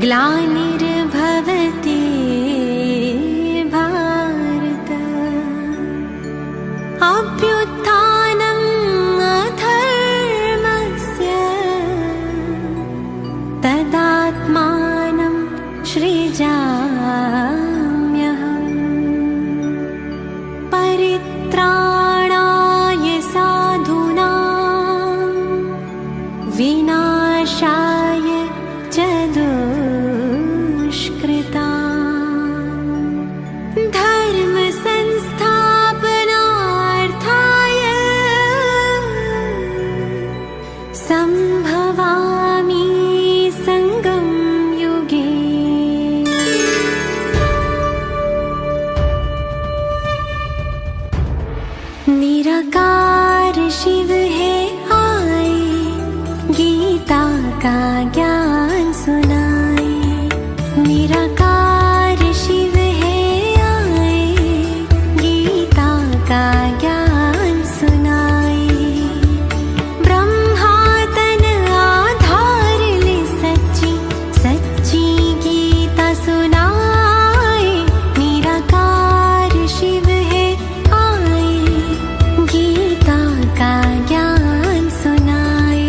ग्लानिर्भवति भारत अभ्युत्थानम् अधर्मस्य तदात्मानं सृजाम्यहम् परित्राणाय साधूनां विनाशाय च दुष्कृतां धर्म संस्थापनार्थाय संभवामि संगम युगे। निराकार शिव है आए, गीता का ज्ञान सुनाए। निराकार शिव है आए, गीता का ज्ञान सुनाए। ब्रह्मा तन आधार ले सच्ची सच्ची गीता सुनाए। निराकार शिव है आए, गीता का ज्ञान सुनाए।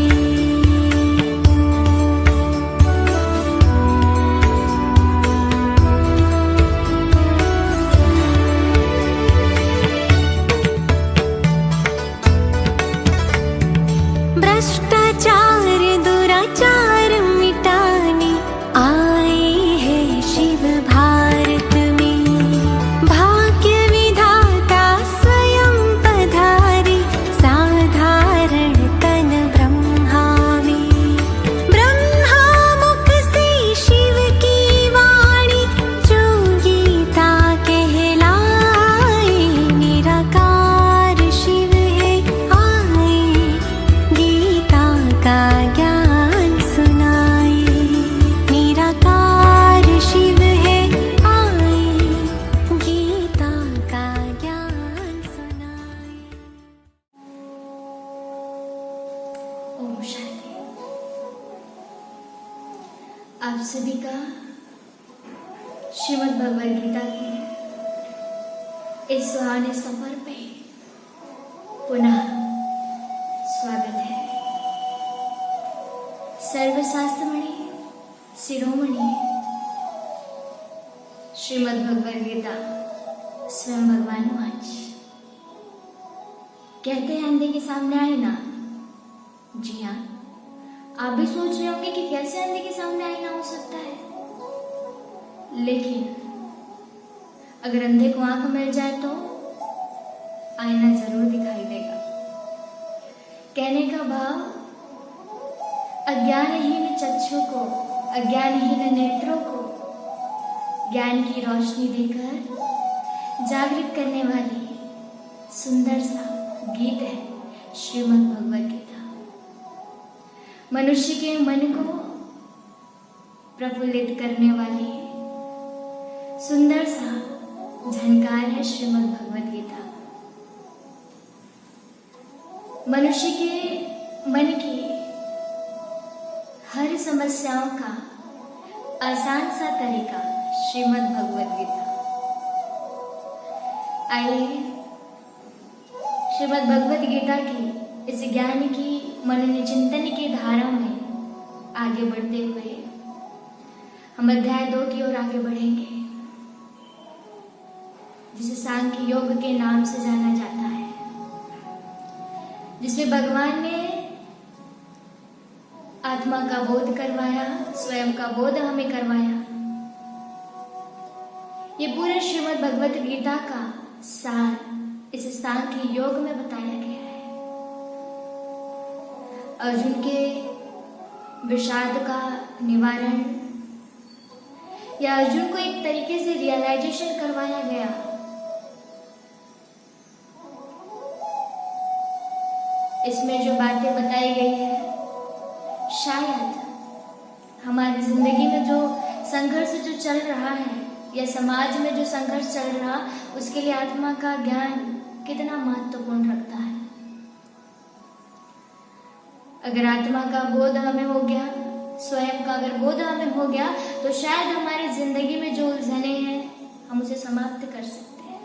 भ्रष्टाचार दुराचार मिटाने आए हैं शिव भारत में। भाग्य विधाता स्वयं पधारे, साधारण तन ब्रह्मा में। ब्रह्मा मुख से शिव की वाणी जो गीता कहलाए। निराकार शिव है आए, गीता का ज्ञान सुनाए। निराकार शिव है आए, गीता का ज्ञान सुनाए। ओम शांति। आप सभी का श्रीमद् भगवद गीता के इस सुहाने सफर पे पुनः स्वागत है। सर्वशास्त्रमणि शिरोमणि श्रीमद् भगवद गीता स्वयं भगवान वाच कहते हैं अंधे के सामने आए ना। जी हाँ, आप भी सोच रहे होंगे कि कैसे अंधे के सामने आईना हो सकता है। लेकिन अगर अंधे को आंख मिल जाए तो आईना जरूर दिखाई देगा। कहने का भाव, अज्ञानहीन चक्षु को, अज्ञानहीन नेत्रों को ज्ञान की रोशनी देकर जागृत करने वाली सुंदर सा गीत है श्रीमद् भगवद गीता। मनुष्य के मन को प्रफुल्लित करने वाली सुंदर सा झनकार है श्रीमद् भगवद गीता। मनुष्य के मन की हर समस्याओं का आसान सा तरीका श्रीमद् भगवद गीता। आइए श्रीमद् भगवद गीता की इस ज्ञान की मनन चिंतन की धारा में आगे बढ़ते हुए हम अध्याय 2 की ओर आगे बढ़ेंगे, जिसे सांख्य योग के नाम से जाना जाता है, जिसमें भगवान ने आत्मा का बोध करवाया, स्वयं का बोध हमें करवाया। ये पूरे श्रीमद् भगवद गीता का सार इस सांख्य योग में बताया गया है। अर्जुन के विषाद का निवारण या अर्जुन को एक तरीके से रियलाइजेशन करवाया गया। इसमें जो बातें बताई गई है, शायद हमारी जिंदगी में जो संघर्ष जो चल रहा है या समाज में जो संघर्ष चल रहा, उसके लिए आत्मा का ज्ञान कितना महत्वपूर्ण रखता है। अगर आत्मा का बोध हमें हो गया, स्वयं का अगर बोध हमें हो गया तो शायद हमारी जिंदगी में जो उलझने हैं हम उसे समाप्त कर सकते हैं।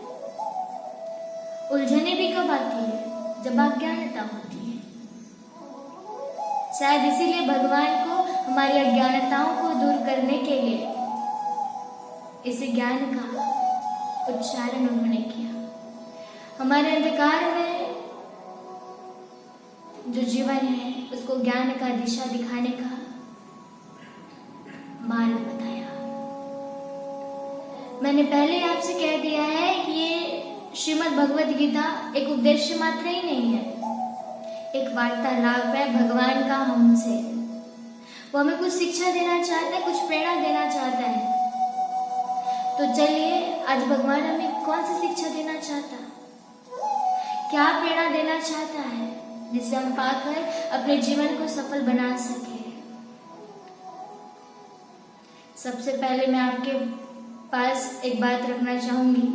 उलझने भी कब आती है? जब अज्ञानता होती है। शायद इसीलिए भगवान को हमारी अज्ञानताओं को दूर करने के लिए इस ज्ञान का उच्चारण उन्होंने किया। हमारे अंधकार में जो जीवन है उसको ज्ञान का दिशा दिखाने का मार्ग बताया। मैंने पहले आपसे कह दिया है कि ये श्रीमद् भगवद गीता एक उद्देश्य मात्र ही नहीं है, एक वार्तालाप है भगवान का हमसे। वो हमें कुछ शिक्षा देना चाहता है, कुछ प्रेरणा देना चाहता है। तो चलिए आज भगवान हमें कौन सी शिक्षा देना चाहता, क्या प्रेरणा देना चाहता है जिससे हम पाकर अपने जीवन को सफल बना सके। सबसे पहले मैं आपके पास एक बात रखना चाहूंगी।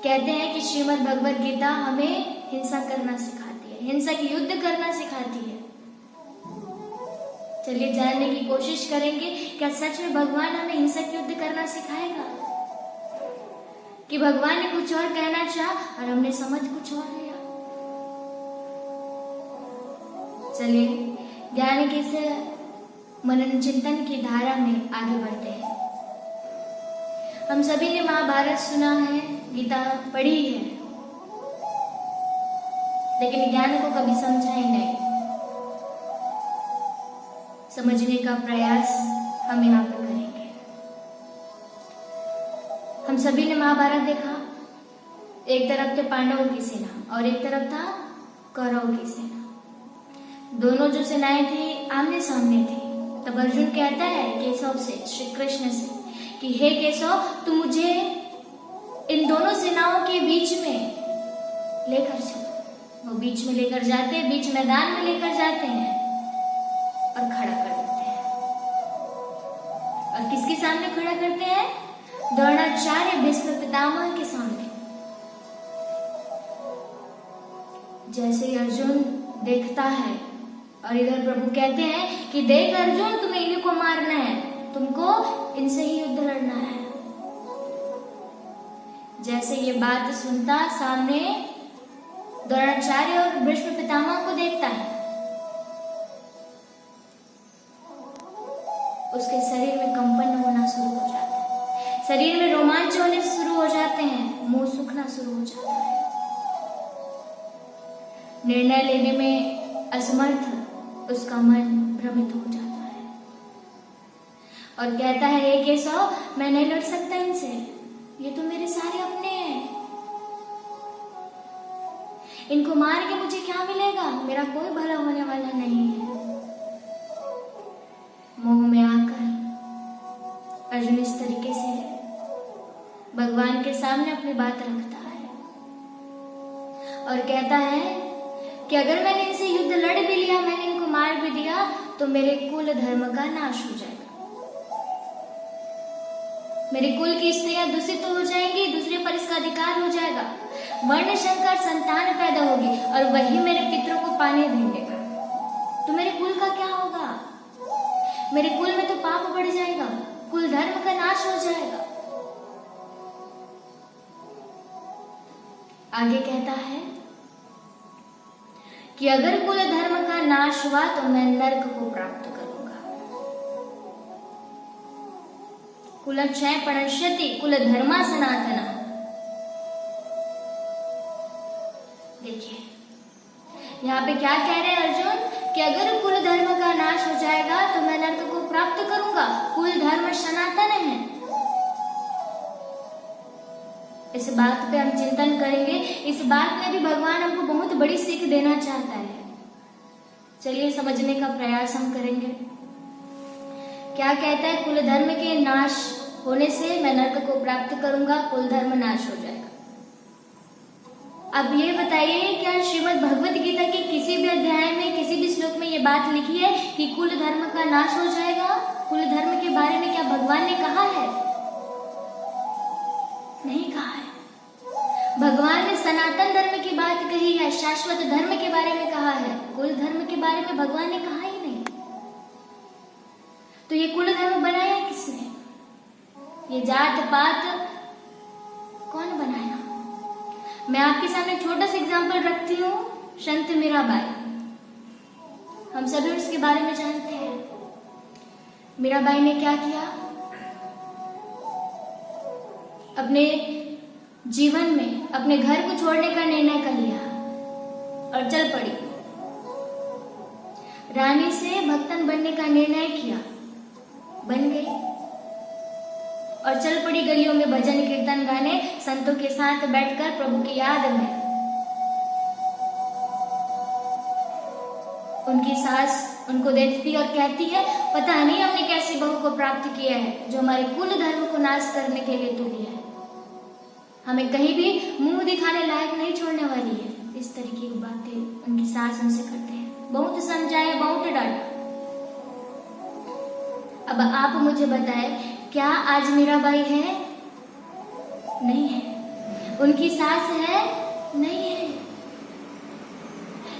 कहते हैं कि श्रीमद् भगवद गीता हमें हिंसा करना सिखाती है, हिंसा की युद्ध करना सिखाती है। चलिए जानने की कोशिश करेंगे, क्या सच में भगवान हमें हिंसा की युद्ध करना सिखाएगा कि भगवान ने कुछ और कहना चाहा और हमने समझ कुछ और लिया। चलिए ज्ञान के इस मनन चिंतन की धारा में आगे बढ़ते हैं। हम सभी ने महाभारत सुना है, गीता पढ़ी है, लेकिन ज्ञान को कभी समझा ही नहीं। समझने का प्रयास हम यहाँ पर करेंगे। हम सभी ने महाभारत देखा। एक तरफ थे पांडवों की सेना और एक तरफ था कौरवों की सेना। दोनों जो सेनाएं थी आमने सामने थी। तब अर्जुन कहता है केशव से, श्री कृष्ण से, कि हे केशव तुम मुझे इन दोनों सेनाओं के बीच में लेकर चलो। वो बीच में लेकर जाते हैं, बीच मैदान में लेकर जाते हैं और खड़ा कर देते हैं। और किसके सामने खड़ा करते हैं? द्रोणाचार्य भीष्म पितामह के सामने। जैसे ही अर्जुन देखता है और इधर प्रभु कहते हैं कि देख अर्जुन तुम्हें इन्हीं को मारना है, तुमको इनसे ही युद्ध लड़ना है। जैसे ये बात सुनता सामने द्रोणाचार्य और भीष्म पितामह को देखता है, उसके शरीर में कंपन होना शुरू हो जाता है, शरीर में रोमांच होने शुरू हो जाते हैं, मुंह सूखना शुरू हो जाता है। निर्णय लेने में असमर्थ उसका मन भ्रमित हो जाता है और कहता है हे केशव मैं नहीं लड़ सकता इनसे, ये तो मेरे सारे अपने हैं, इनको मार के मुझे क्या मिलेगा, मेरा कोई भला होने वाला नहीं है। मोह में आकर अर्जुन इस तरीके से भगवान के सामने अपनी बात रखता है और कहता है कि अगर मैंने इनसे युद्ध लड़ भी लिया, मैंने इनको मार भी दिया, तो मेरे कुल धर्म का नाश हो जाएगा, मेरे कुल की स्त्रियां दूषित हो जाएंगी, दूसरे पर इसका अधिकार हो जाएगा, वर्ण शंकर संतान पैदा होगी और वही मेरे पितरों को पानी देंगे। तो मेरे कुल का क्या होगा? मेरे कुल में तो पाप बढ़ जाएगा, कुल धर्म का नाश हो जाएगा। आगे कहता है कि अगर कुल धर्म का नाश हुआ तो मैं नरक को प्राप्त करूंगा। कुलक्षय प्रणश्यति कुल धर्मा सनातना। देखिए यहाँ पे क्या कह रहे हैं अर्जुन कि अगर कुल धर्म का नाश हो जाएगा तो मैं नरक को प्राप्त करूंगा। कुल धर्म सनातन है। इस बात पे हम चिंतन करेंगे। इस बात में भी भगवान हमको बहुत बड़ी सीख देना चाहता है। चलिए समझने का प्रयास हम करेंगे। क्या कहता है? कुल धर्म के नाश होने से मैं नरक को प्राप्त करूंगा, कुल धर्म नाश हो जाएगा। अब ये बताइए क्या श्रीमद् भगवद गीता के किसी भी अध्याय में, किसी भी श्लोक में ये बात लिखी है कि कुल धर्म का नाश हो जाएगा? कुल धर्म के बारे में क्या भगवान ने कहा है? नहीं कहा है। भगवान ने सनातन धर्म की बात कही है, शाश्वत धर्म के बारे में कहा है। कुल धर्म के बारे में भगवान ने कहा ही नहीं। तो ये कुल धर्म बनाया किसने? ये जात पात कौन बनाया? मैं आपके सामने छोटा सा एग्जाम्पल रखती हूँ, संत मीराबाई। हम सभी उसके बारे में जानते हैं। मीराबाई ने क्या किया? अपने जीवन में अपने घर को छोड़ने का निर्णय कर लिया और चल पड़ी। रानी से भक्तन बनने का निर्णय किया, बन गई और चल पड़ी गलियों में भजन कीर्तन गाने, संतों के साथ बैठकर प्रभु की याद में। उनकी सास उनको देखती और कहती है, पता नहीं हमने कैसी बहू को प्राप्त किया है जो हमारे कुल धर्म को नाश करने के लिए तुली है, हमें कहीं भी मुंह दिखाने लायक नहीं छोड़ने वाली है। इस तरीके की बातें उनकी सास उनसे करते हैं। बहुत समझाए, बहुत डांटा। अब आप मुझे बताएं, क्या आज मीराबाई है? नहीं है। उनकी सास है? नहीं है।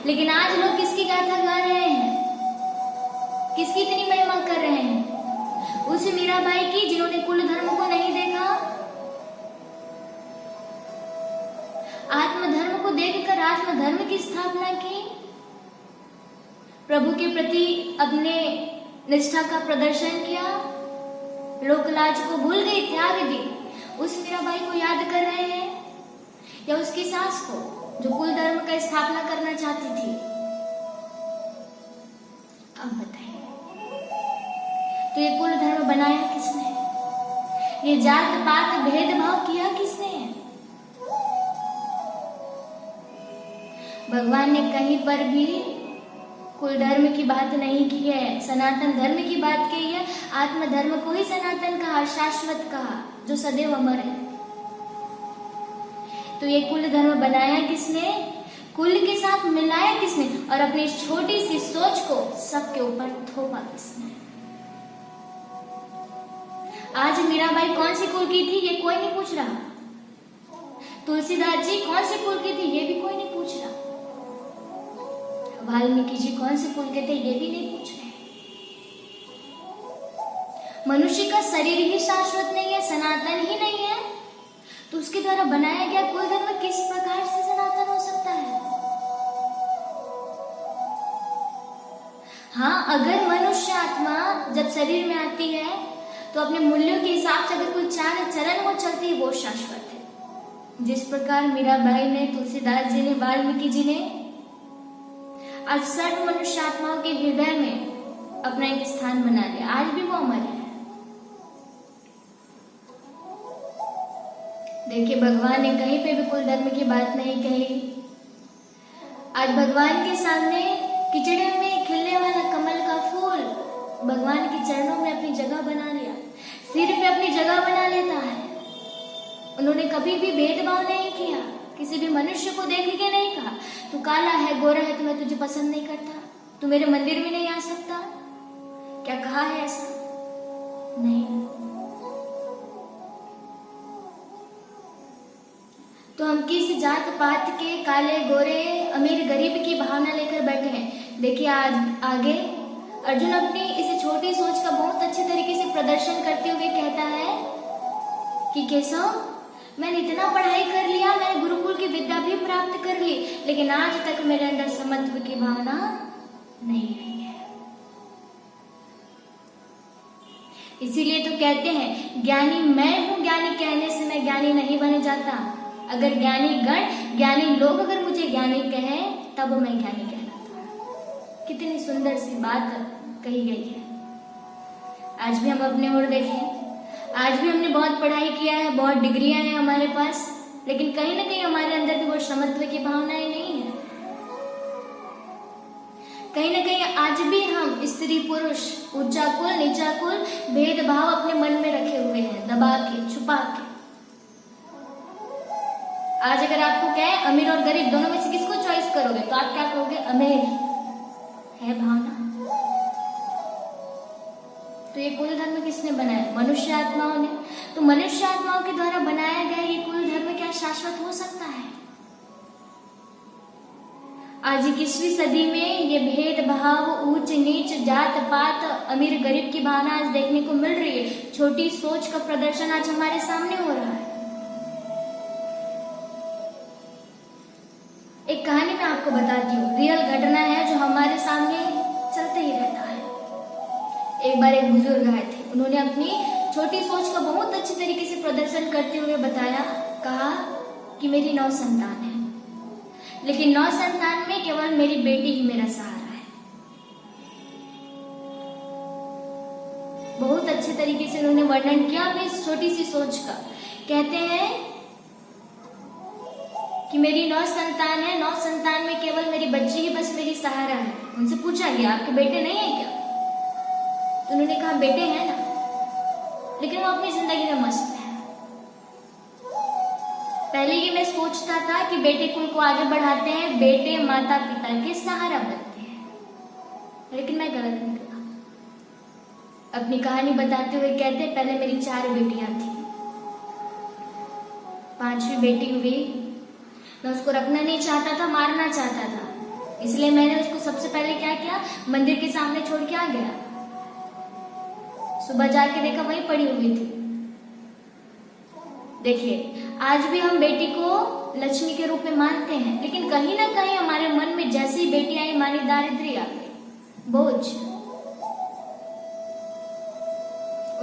लेकिन आज लोग किसकी गाथा गा रहे हैं? किसकी इतनी महिमा कर रहे हैं? उस मीराबाई की जिन्होंने कुल धर्म को नहीं देखा, आत्मधर्म को देखकर आत्मधर्म की स्थापना की, प्रभु के प्रति अपने निष्ठा का प्रदर्शन किया, लोकलाज को भूल गई, त्याग दी। उस मीराबाई को याद कर रहे हैं या उसकी सास को जो कुल धर्म का स्थापना करना चाहती थी? अब बताइए, तो ये कुल धर्म बनाया किसने? ये जात पात भेदभाव किया किसने? भगवान ने कहीं पर भी कुल धर्म की बात नहीं की है, सनातन धर्म की बात की है। आत्म धर्म को ही सनातन कहा, शाश्वत कहा, जो सदैव अमर है। तो ये कुल धर्म बनाया किसने? कुल के साथ मिलाया किसने? और अपनी छोटी सी सोच को सबके ऊपर थोपा किसने? आज मीराबाई कौन सी कुल की थी ये कोई नहीं पूछ रहा। तुलसीदास जी कौन से कुल की थी ये भी कोई नहीं पूछ रहा। वाल्मीकि जी कौन से कुल के थे ये भी नहीं पूछ रहे। मनुष्य का शरीर ही शाश्वत नहीं है, सनातन ही नहीं है, तो उसके द्वारा बनाया गया कुल धर्म किस प्रकार से सनातन हो सकता है? हाँ, अगर मनुष्य आत्मा जब शरीर में आती है तो अपने मूल्यों के हिसाब से अगर कोई चार चरण वो चलती है वो शाश्वत है। जिस प्रकार मीराबाई ने, तुलसीदास जी ने, वाल्मीकि जी ने आज सर्व मनुष्य आत्माओं के हृदय में अपना एक स्थान बना लिया, आज भी वो अमर है। देखिए, भगवान ने कहीं पे भी कुल धर्म की बात नहीं कही। आज भगवान के सामने किचड़े में खिलने वाला कमल का फूल भगवान के चरणों में अपनी जगह बना लिया, सिर पे अपनी जगह बना लेता है। उन्होंने कभी भी भेदभाव नहीं किया, किसी भी मनुष्य को देख के नहीं कहा तू काला है, गोरा है, तो मैं तुझे पसंद नहीं करता, तू मेरे मंदिर में नहीं आ सकता। क्या कहा है ऐसा? नहीं। तो हम किस जात पात के, काले गोरे, अमीर गरीब की भावना लेकर बैठे हैं? देखिए, आज आगे अर्जुन अपनी इस छोटी सोच का बहुत अच्छे तरीके से प्रदर्शन करते हुए कहता है कि केशव, मैंने इतना पढ़ाई कर लिया, मैंने गुरुकुल की विद्या भी प्राप्त कर ली, लेकिन आज तक मेरे अंदर समत्व की भावना नहीं आई है। इसीलिए तो कहते हैं ज्ञानी मैं हूं, ज्ञानी कहने से मैं ज्ञानी नहीं बन जाता। अगर ज्ञानी गण, ज्ञानी लोग अगर मुझे ज्ञानी कहें तब मैं ज्ञानी कहलाता हूं। कितनी सुंदर सी बात कही गई है। आज भी हम अपने ओर देखें, आज भी हमने बहुत पढ़ाई किया है, बहुत डिग्रियां हैं हमारे पास, लेकिन कहीं ना कहीं हमारे अंदर भी वो समत्व की भावनाएं नहीं है। कहीं ना कहीं आज भी हम स्त्री पुरुष, ऊंचा कुल नीचा कुल, भेदभाव अपने मन में रखे हुए हैं, दबा के, छुपा के। आज अगर आपको कहे अमीर और गरीब दोनों में से किसको चॉइस करोगे, तो आप क्या कहोगे? अमीर है भावना। तो ये कुल धर्म किसने बनाया? मनुष्य आत्माओं ने। तो मनुष्य आत्माओं के द्वारा बनाया गया ये कुल धर्म क्या शाश्वत हो सकता है? आज 21वीं सदी में ये भेदभाव, ऊंच नीच, जात पात, अमीर गरीब की भावना आज देखने को मिल रही है। छोटी सोच का प्रदर्शन आज हमारे सामने हो रहा है। एक कहानी मैं आपको बताती हूँ, रियल घटना है जो हमारे सामने चलते ही रहता है। एक बार एक बुजुर्ग आए थे, उन्होंने अपनी छोटी सोच का बहुत अच्छे तरीके से प्रदर्शन करते हुए बताया, कहा कि मेरी 9 संतान है, लेकिन 9 संतान में केवल मेरी बेटी ही मेरा सहारा है। बहुत अच्छे तरीके से उन्होंने वर्णन किया अपनी इस छोटी सी सोच का। कहते हैं कि मेरी 9 संतान है, 9 संतान में केवल मेरी बच्ची ही बस मेरी सहारा है। उनसे पूछा गया, आपके बेटे नहीं है क्या? तो उन्होंने कहा, बेटे हैं ना, लेकिन वो अपनी जिंदगी में मस्त है। पहले ये मैं सोचता था कि बेटे कुल को आगे बढ़ाते हैं, बेटे माता पिता के सहारा बनते हैं, लेकिन मैं गलत निकला। अपनी कहानी बताते हुए कहते, पहले मेरी 4 बेटियां थी, 5वीं बेटी हुई, मैं उसको रखना नहीं चाहता था, मारना चाहता था, इसलिए मैंने उसको सबसे पहले क्या किया, मंदिर के सामने छोड़ के आ गया। सुबह जाके देखा वहीं पड़ी हुई थी। देखिए, आज भी हम बेटी को लक्ष्मी के रूप में मानते हैं, लेकिन कहीं ना कहीं हमारे मन में जैसे ही बेटी आई, हमारी दारिद्र्य आ गई, बोझ।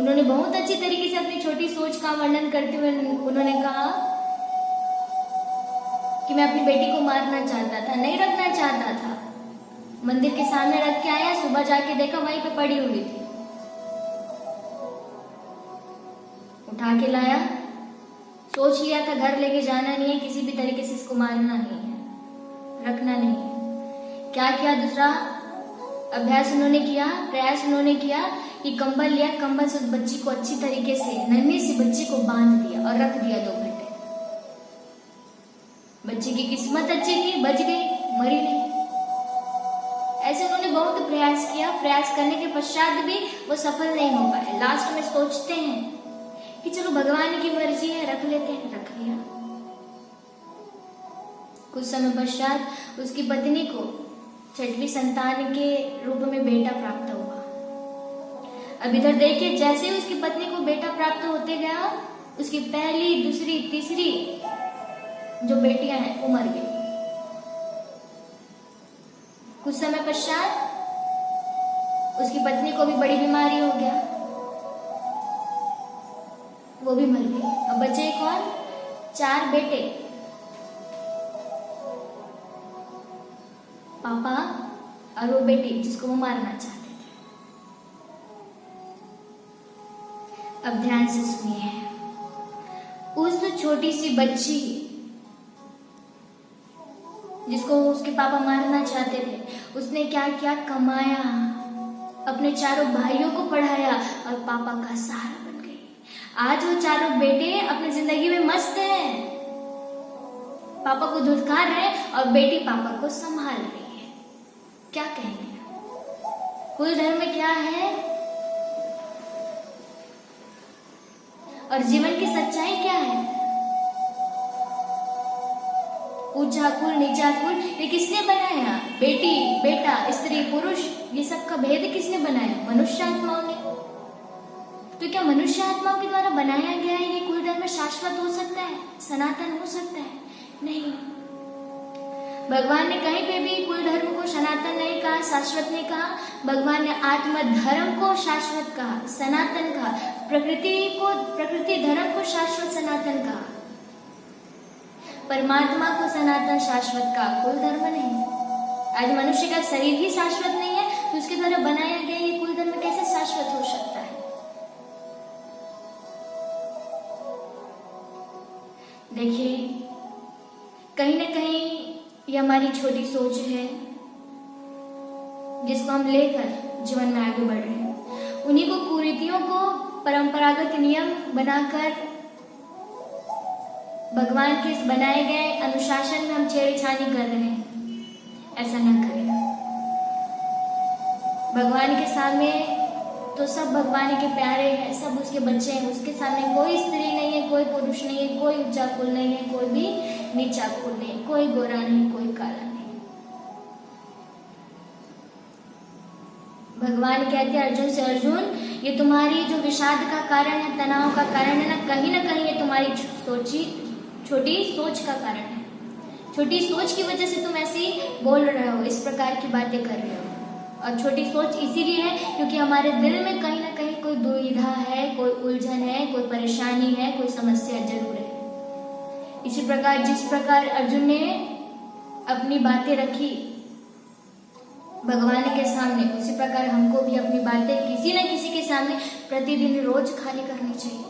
उन्होंने बहुत अच्छी तरीके से अपनी छोटी सोच का वर्णन करते हुए उन्होंने कहा कि मैं अपनी बेटी को मारना चाहता था, नहीं रखना चाहता था, मंदिर के सामने रख के आया, सुबह जाके देखा वहीं पे पड़ी हुई थी, उठा के लाया, सोच लिया था घर लेके जाना नहीं है, किसी भी तरीके से इसको मारना नहीं है, रखना नहीं है। क्या किया, दूसरा अभ्यास उन्होंने किया, प्रयास उन्होंने किया कि कंबल लिया, कंबल से उस बच्ची को अच्छी तरीके से, नन्ही सी बच्ची को बांध दिया और रख दिया 2 घंटे। बच्ची की किस्मत अच्छी थी, बच गई, मरी नहीं। ऐसे उन्होंने बहुत प्रयास किया, प्रयास करने के पश्चात भी वो सफल नहीं हो पाए। लास्ट में सोचते हैं कि चलो भगवान की मर्जी है, रख लेते हैं, रख लिया। कुछ समय पश्चात उसकी पत्नी को 6वीं संतान के रूप में बेटा प्राप्त हुआ। अब इधर देखिए, जैसे ही उसकी पत्नी को बेटा प्राप्त होते गया, उसकी पहली, दूसरी, तीसरी जो बेटियां हैं वो मर गई। कुछ समय पश्चात उसकी पत्नी को भी बड़ी बीमारी हो गया, वो भी मर गई। अब बचे कौन? 4 बेटे, पापा और वो बेटी जिसको वो मारना चाहते थे। अब ध्यान से सुनिए, उस छोटी सी बच्ची जिसको उसके पापा मारना चाहते थे, उसने क्या किया, कमाया, अपने 4 भाइयों को पढ़ाया और पापा का सहारा बन गई। आज वो 4 बेटे अपनी जिंदगी में मस्त हैं, पापा को धुतकार रहे और बेटी पापा को संभाल रही है। क्या कहेंगे? कुल धर्म क्या है और जीवन की सच्चाई क्या है? ऊंचा कुल, नीचा कुल, ये किसने बनाया? बेटी, बेटा, स्त्री, पुरुष, ये सब का भेद किसने बनाया? मनुष्य आत्माओं ने। तो क्या मनुष्य आत्माओं के द्वारा बनाया गया ये कुल धर्म शाश्वत हो सकता है, सनातन हो सकता है? नहीं। भगवान ने कहीं पे भी कुल धर्म को सनातन नहीं कहा, शाश्वत नहीं कहा। भगवान ने आत्म धर्म को शाश्वत कहा, सनातन कहा, प्रकृति धर्म को शाश्वत सनातन कहा, परमात्मा को सनातन शाश्वत का, कुल धर्म नहीं। आज मनुष्य का शरीर ही शाश्वत नहीं है, तो उसके द्वारा बनाया गया ये कुल धर्म कैसे शाश्वत हो सकता है? देखिए, कहीं ना कहीं ये हमारी छोटी सोच है जिसको हम लेकर जीवन में आगे बढ़ रहे हैं। उन्हीं को कुरीतियों को परंपरागत नियम बनाकर भगवान के इस बनाए गए अनुशासन में हम छेड़छाड़ी कर रहे हैं। ऐसा न करें। भगवान के सामने तो सब भगवान के प्यारे हैं, सब उसके बच्चे हैं। उसके सामने कोई स्त्री नहीं है, कोई पुरुष नहीं है, कोई ऊंचा कुल नहीं है, कोई भी नीचा कुल नहीं, कोई गोरा नहीं, कोई काला नहीं। भगवान कहते हैं अर्जुन से, अर्जुन ये तुम्हारी जो विषाद का कारण है, तनाव का कारण है ना कहीं ये तुम्हारी छोटी सोच का कारण है। छोटी सोच की वजह से तुम ऐसी बोल रहे हो, इस प्रकार की बातें कर रहे हो। और छोटी सोच इसीलिए है क्योंकि हमारे दिल में कहीं ना कहीं कोई दुविधा है, कोई उलझन है, कोई परेशानी है, कोई समस्या जरूर है। इसी प्रकार जिस प्रकार अर्जुन ने अपनी बातें रखी भगवान के सामने, उसी प्रकार हमको भी अपनी बातें किसी न किसी के सामने प्रतिदिन रोज खाली करनी चाहिए।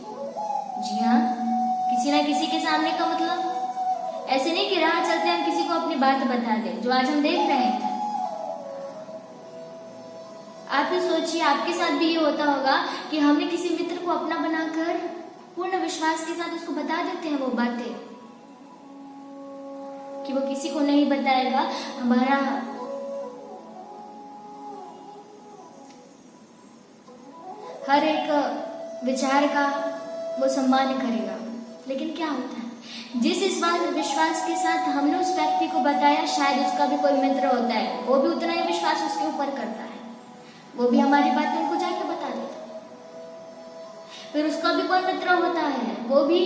जी हाँ, किसी न किसी के सामने का मतलब ऐसे नहीं कि राह चलते हम किसी को अपनी बात बता दें, जो आज हम देख रहे हैं। आप ही सोचिए, आपके साथ भी ये होता होगा कि हमने किसी मित्र को अपना बनाकर पूर्ण विश्वास के साथ उसको बता देते हैं वो बातें, कि वो किसी को नहीं बताएगा, हमारा हर एक विचार का वो सम्मान करेगा। लेकिन क्या होता है, जिस इस बात विश्वास के साथ हमने उस व्यक्ति को बताया, शायद उसका भी कोई मित्र होता है, वो भी उतना ही विश्वास उसके ऊपर करता है, वो भी हमारी बातें उनको जाके बता देता है। फिर उसका भी कोई मित्र होता है, वो भी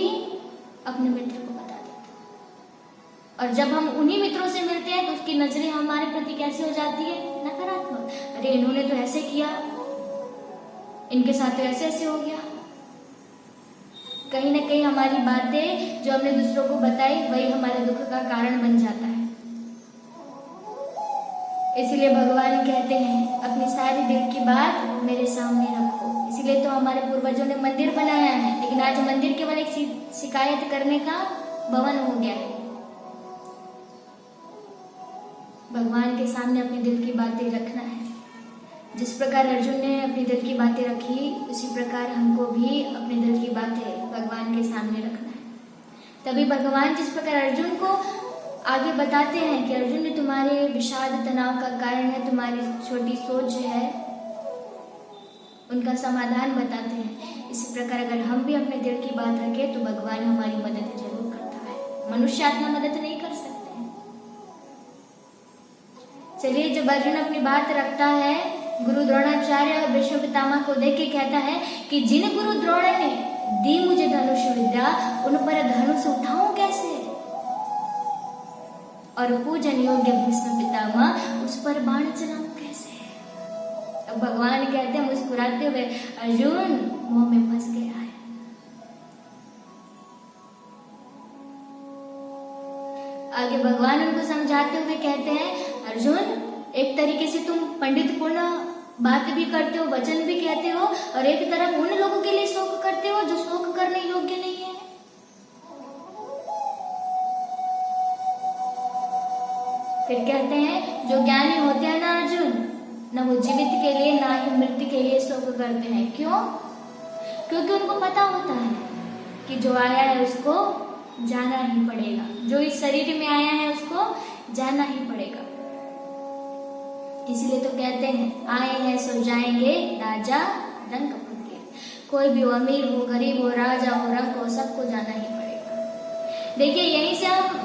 अपने मित्र को बता देता है। और जब हम उन्हीं मित्रों से मिलते हैं तो उसकी नजरें हमारे प्रति कैसी हो जाती है, नकारात्मक। अरे इन्होंने तो ऐसे किया, इनके साथ तो ऐसे ऐसे हो गया। कहीं ना कहीं हमारी बातें जो हमने दूसरों को बताई वही हमारे दुख का कारण बन जाता है। इसलिए भगवान कहते हैं अपनी सारी दिल की बात मेरे सामने रखो। इसलिए तो हमारे पूर्वजों ने मंदिर बनाया है, लेकिन आज मंदिर केवल एक शिकायत करने का भवन हो गया है। भगवान के सामने अपने दिल की बातें रखना है। जिस प्रकार अर्जुन ने अपनी दिल की बातें रखी, उसी प्रकार हमको भी अपने दिल की बातें भगवान के सामने रखना है। तभी भगवान जिस प्रकार अर्जुन को आगे बताते हैं कि अर्जुन ने तुम्हारे विषाद तनाव का कारण है, तुम्हारी छोटी सोच है, उनका समाधान बताते हैं। इसी प्रकार अगर हम भी अपने दिल की बात रखें तो भगवान हमारी मदद जरूर करता है। मनुष्य आत्मा मदद नहीं कर सकते। चलिए, जब अर्जुन अपनी बात रखता है, गुरु द्रोणाचार्य और भीष्म पितामह को देख के कहता है कि जिन गुरु द्रोण ने दी मुझे धनुष विद्या, उन पर धनुष उठाऊं कैसे, और पूजन योग्य भीष्म पितामह उस पर बाण चलाऊं कैसे। अब भगवान कहते हैं मुस्कुराते हुए, अर्जुन मुंह में फंस गया है। आगे भगवान उनको समझाते हुए कहते हैं, अर्जुन एक तरीके से तुम पंडित पूर्ण बात भी करते हो, वचन भी कहते हो, और एक तरफ उन लोगों के लिए शोक करते हो जो शोक करने योग्य नहीं है। फिर कहते हैं जो ज्ञानी होते हैं ना अर्जुन, न वो जीवित के लिए ना ही मृत्यु के लिए शोक करते हैं। क्यों? क्योंकि उनको पता होता है कि जो आया है उसको जाना ही पड़ेगा, जो इस शरीर में आया है उसको जाना ही पड़ेगा। इसलिए तो कहते हैं आए हैं सो जाएंगे, राजा रंग फकीर। कोई भी हो, अमीर हो, गरीब हो, राजा हो, रंग हो, सबको जाना ही पड़ेगा। देखिए, यहीं से हम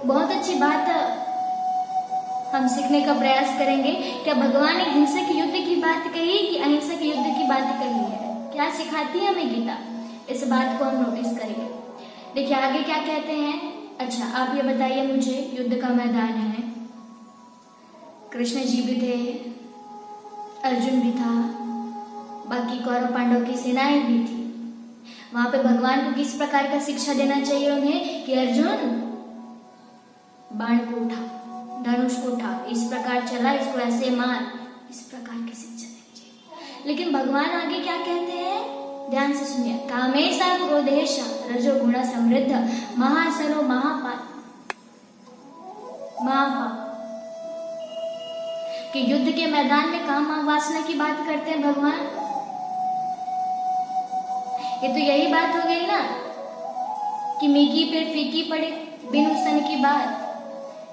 बहुत अच्छी बात हम सीखने का प्रयास करेंगे। क्या भगवान ने हिंसक युद्ध की बात कही कि अहिंसक युद्ध की बात कही है? क्या सिखाती है हमें गीता? इस बात को हम नोटिस करेंगे। देखिए आगे क्या कहते हैं। अच्छा, आप ये बताइए मुझे, युद्ध का मैदान है, कृष्ण जी भी थे, अर्जुन भी था, बाकी कौरव पांडव की सेनाएं भी थी। वहां पे भगवान को किस प्रकार का शिक्षा देना चाहिए उन्हें कि अर्जुन बाण को उठा, धनुष को उठा, इस प्रकार चला, इसको ऐसे मार, इस प्रकार की शिक्षा देनी चाहिए। लेकिन भगवान आगे क्या कहते हैं, ध्यान से सुनिए। कामेशा क्रोधेशा रजोगुण समृद्ध महासरो महापाप कि युद्ध के मैदान में काम वासना की बात करते हैं भगवान। ये तो यही बात हो गई ना कि मीठी पेट फीकी पड़े बिनु सन की बात,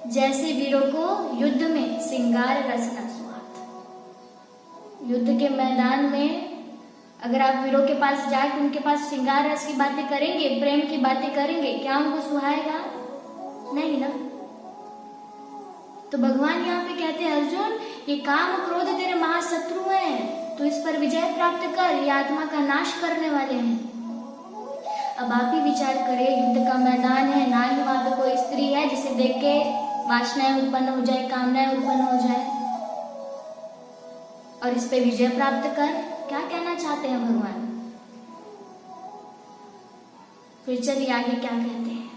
जैसे वीरों को युद्ध में सिंगार रसना सुहात। युद्ध के मैदान में अगर आप वीरों के पास जाकर उनके पास सिंगार रस की बातें करेंगे, प्रेम की बातें करेंगे, क्या उनको सुहाएगा? नहीं ना। तो भगवान यहाँ पे कहते हैं अर्जुन ये काम क्रोध तेरे महाशत्रु हैं, तो इस पर विजय प्राप्त कर, ये आत्मा का नाश करने वाले हैं। अब आप ही विचार करें, युद्ध का मैदान है, ना ही वहां पे कोई स्त्री है जिसे देख के वासनाएं उत्पन्न हो जाए, कामनाएं उत्पन्न हो जाए, और इस पे विजय प्राप्त कर। क्या कहना चाहते हैं भगवान? फिर चलिए आगे क्या कहते हैं।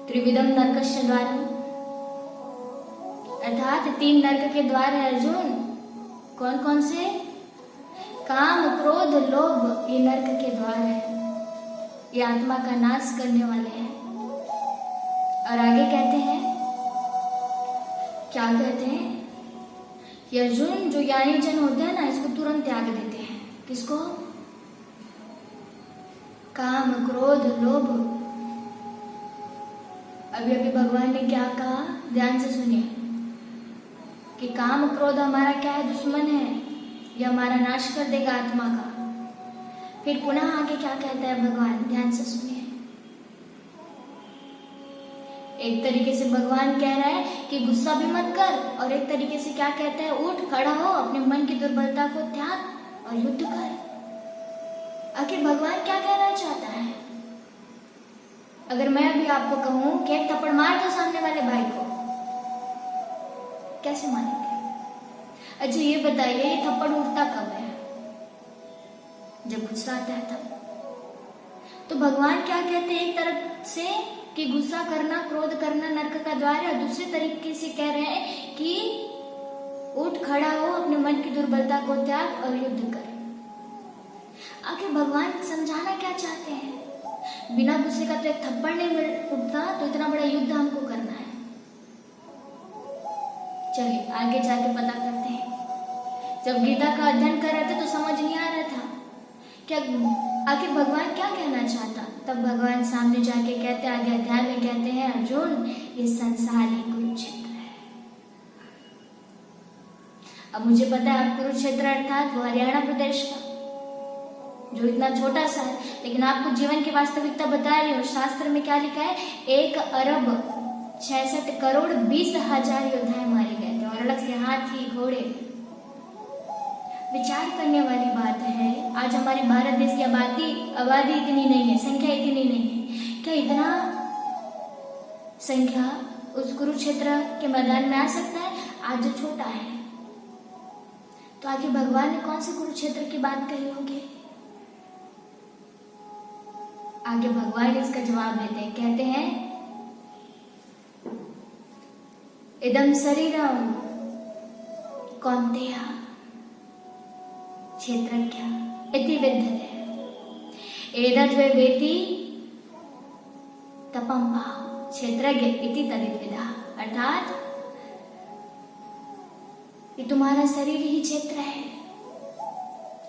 त्रिविधम नरकस्य द्वारम, अर्थात 3 नरक के द्वार है अर्जुन। कौन कौन से? काम, क्रोध, लोभ, ये नरक के द्वार है, ये आत्मा का नाश करने वाले हैं। और आगे कहते हैं, क्या कहते हैं कि अर्जुन, जो ज्ञानी जन होते हैं ना, इसको तुरंत त्याग देते हैं। किसको? काम, क्रोध, लोभ। अभी अभी भगवान ने क्या कहा, ध्यान से सुनिए, कि काम क्रोध हमारा क्या है? दुश्मन है, ये हमारा नाश कर देगा आत्मा का। फिर पुनः आगे क्या कहता है भगवान, ध्यान से सुनिए। एक तरीके से भगवान कह रहा है कि गुस्सा भी मत कर, और एक तरीके से क्या कहता है, उठ खड़ा हो, अपने मन की दुर्बलता को त्याग और युद्ध कर। आखिर भगवान क्या कहना चाहता है? अगर मैं अभी आपको कहूं कि एक थप्पड़ मार दो सामने वाले भाई को, कैसे मानेंगे? अच्छा ये बताइए, ये थप्पड़ उठता कब है? जब गुस्सा आता है तब। तो भगवान क्या कहते हैं, एक तरफ से कि गुस्सा करना, क्रोध करना नरक का द्वार है, और दूसरे तरीके से कह रहे हैं कि उठ खड़ा हो, अपने मन की दुर्बलता को त्याग और युद्ध कर। आखिर भगवान समझाना क्या चाहते हैं? बिना गुस्से का तो एक थप्पड़ नहीं उठता, तो इतना बड़ा युद्ध हमको करना है। चलिए आगे जाके पता करते हैं। जब गीता का अध्ययन कर रहे थे तो समझ नहीं आ रहा था क्या आखिर भगवान क्या कहना चाहता। तब भगवान सामने जाके कहते, आगे अध्याय में कहते हैं, अर्जुन ये संसार ही कुरुक्षेत्र है। अब मुझे पता है आप कुरुक्षेत्र अर्थात वो हरियाणा प्रदेश का, जो इतना छोटा सा है, लेकिन आपको जीवन की वास्तविकता बता रही हूँ। शास्त्र में क्या लिखा है, 1,66,20,00,000 योद्धाएं मारे गए थे, और अलग से हाथी, घोड़े। विचार करने वाली बात है, आज हमारे भारत देश की आबादी इतनी नहीं है, संख्या इतनी नहीं है, क्या इतना संख्या उस कुरुक्षेत्र के मैदान में आ सकता है? आज जो छोटा है, तो आगे भगवान ने कौन से कुरुक्षेत्र की बात कही होगी? आगे भगवान इसका जवाब देते हैं, कहते हैं, इदम शरीरम कौन्तेय क्षेत्रज्ञ इति विद्यते, एतद् वै वेति तपं क्षेत्रज्ञ इति तदिद्विदः। अर्थात ये तुम्हारा शरीर ही क्षेत्र है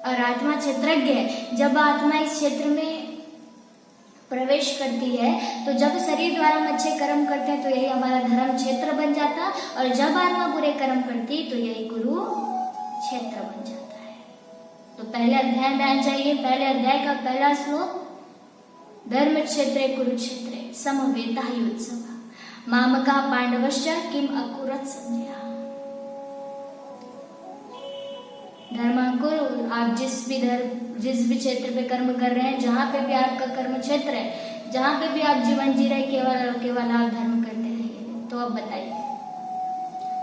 और आत्मा क्षेत्रज्ञ है। जब आत्मा इस क्षेत्र में प्रवेश करती है, तो जब शरीर द्वारा हम अच्छे कर्म करते हैं तो यही हमारा धर्म क्षेत्र बन जाता, और जब आत्मा बुरे कर्म करती तो यही गुरु क्षेत्र बन जाता है। तो पहले अध्याय में आ जाइए, पहले अध्याय का पहला श्लोक, धर्म क्षेत्रे कुरुक्षेत्रे समवेता युत्सव मामका पांडवश्च किम अकुरत संजय। धर्मांकुर, आप जिस भी क्षेत्र पे कर्म कर रहे हैं, जहाँ पे भी आपका कर्म क्षेत्र है, जहाँ पे भी आप जीवन जी रहे, केवल और केवल आप धर्म करते रहिए। तो अब बताइए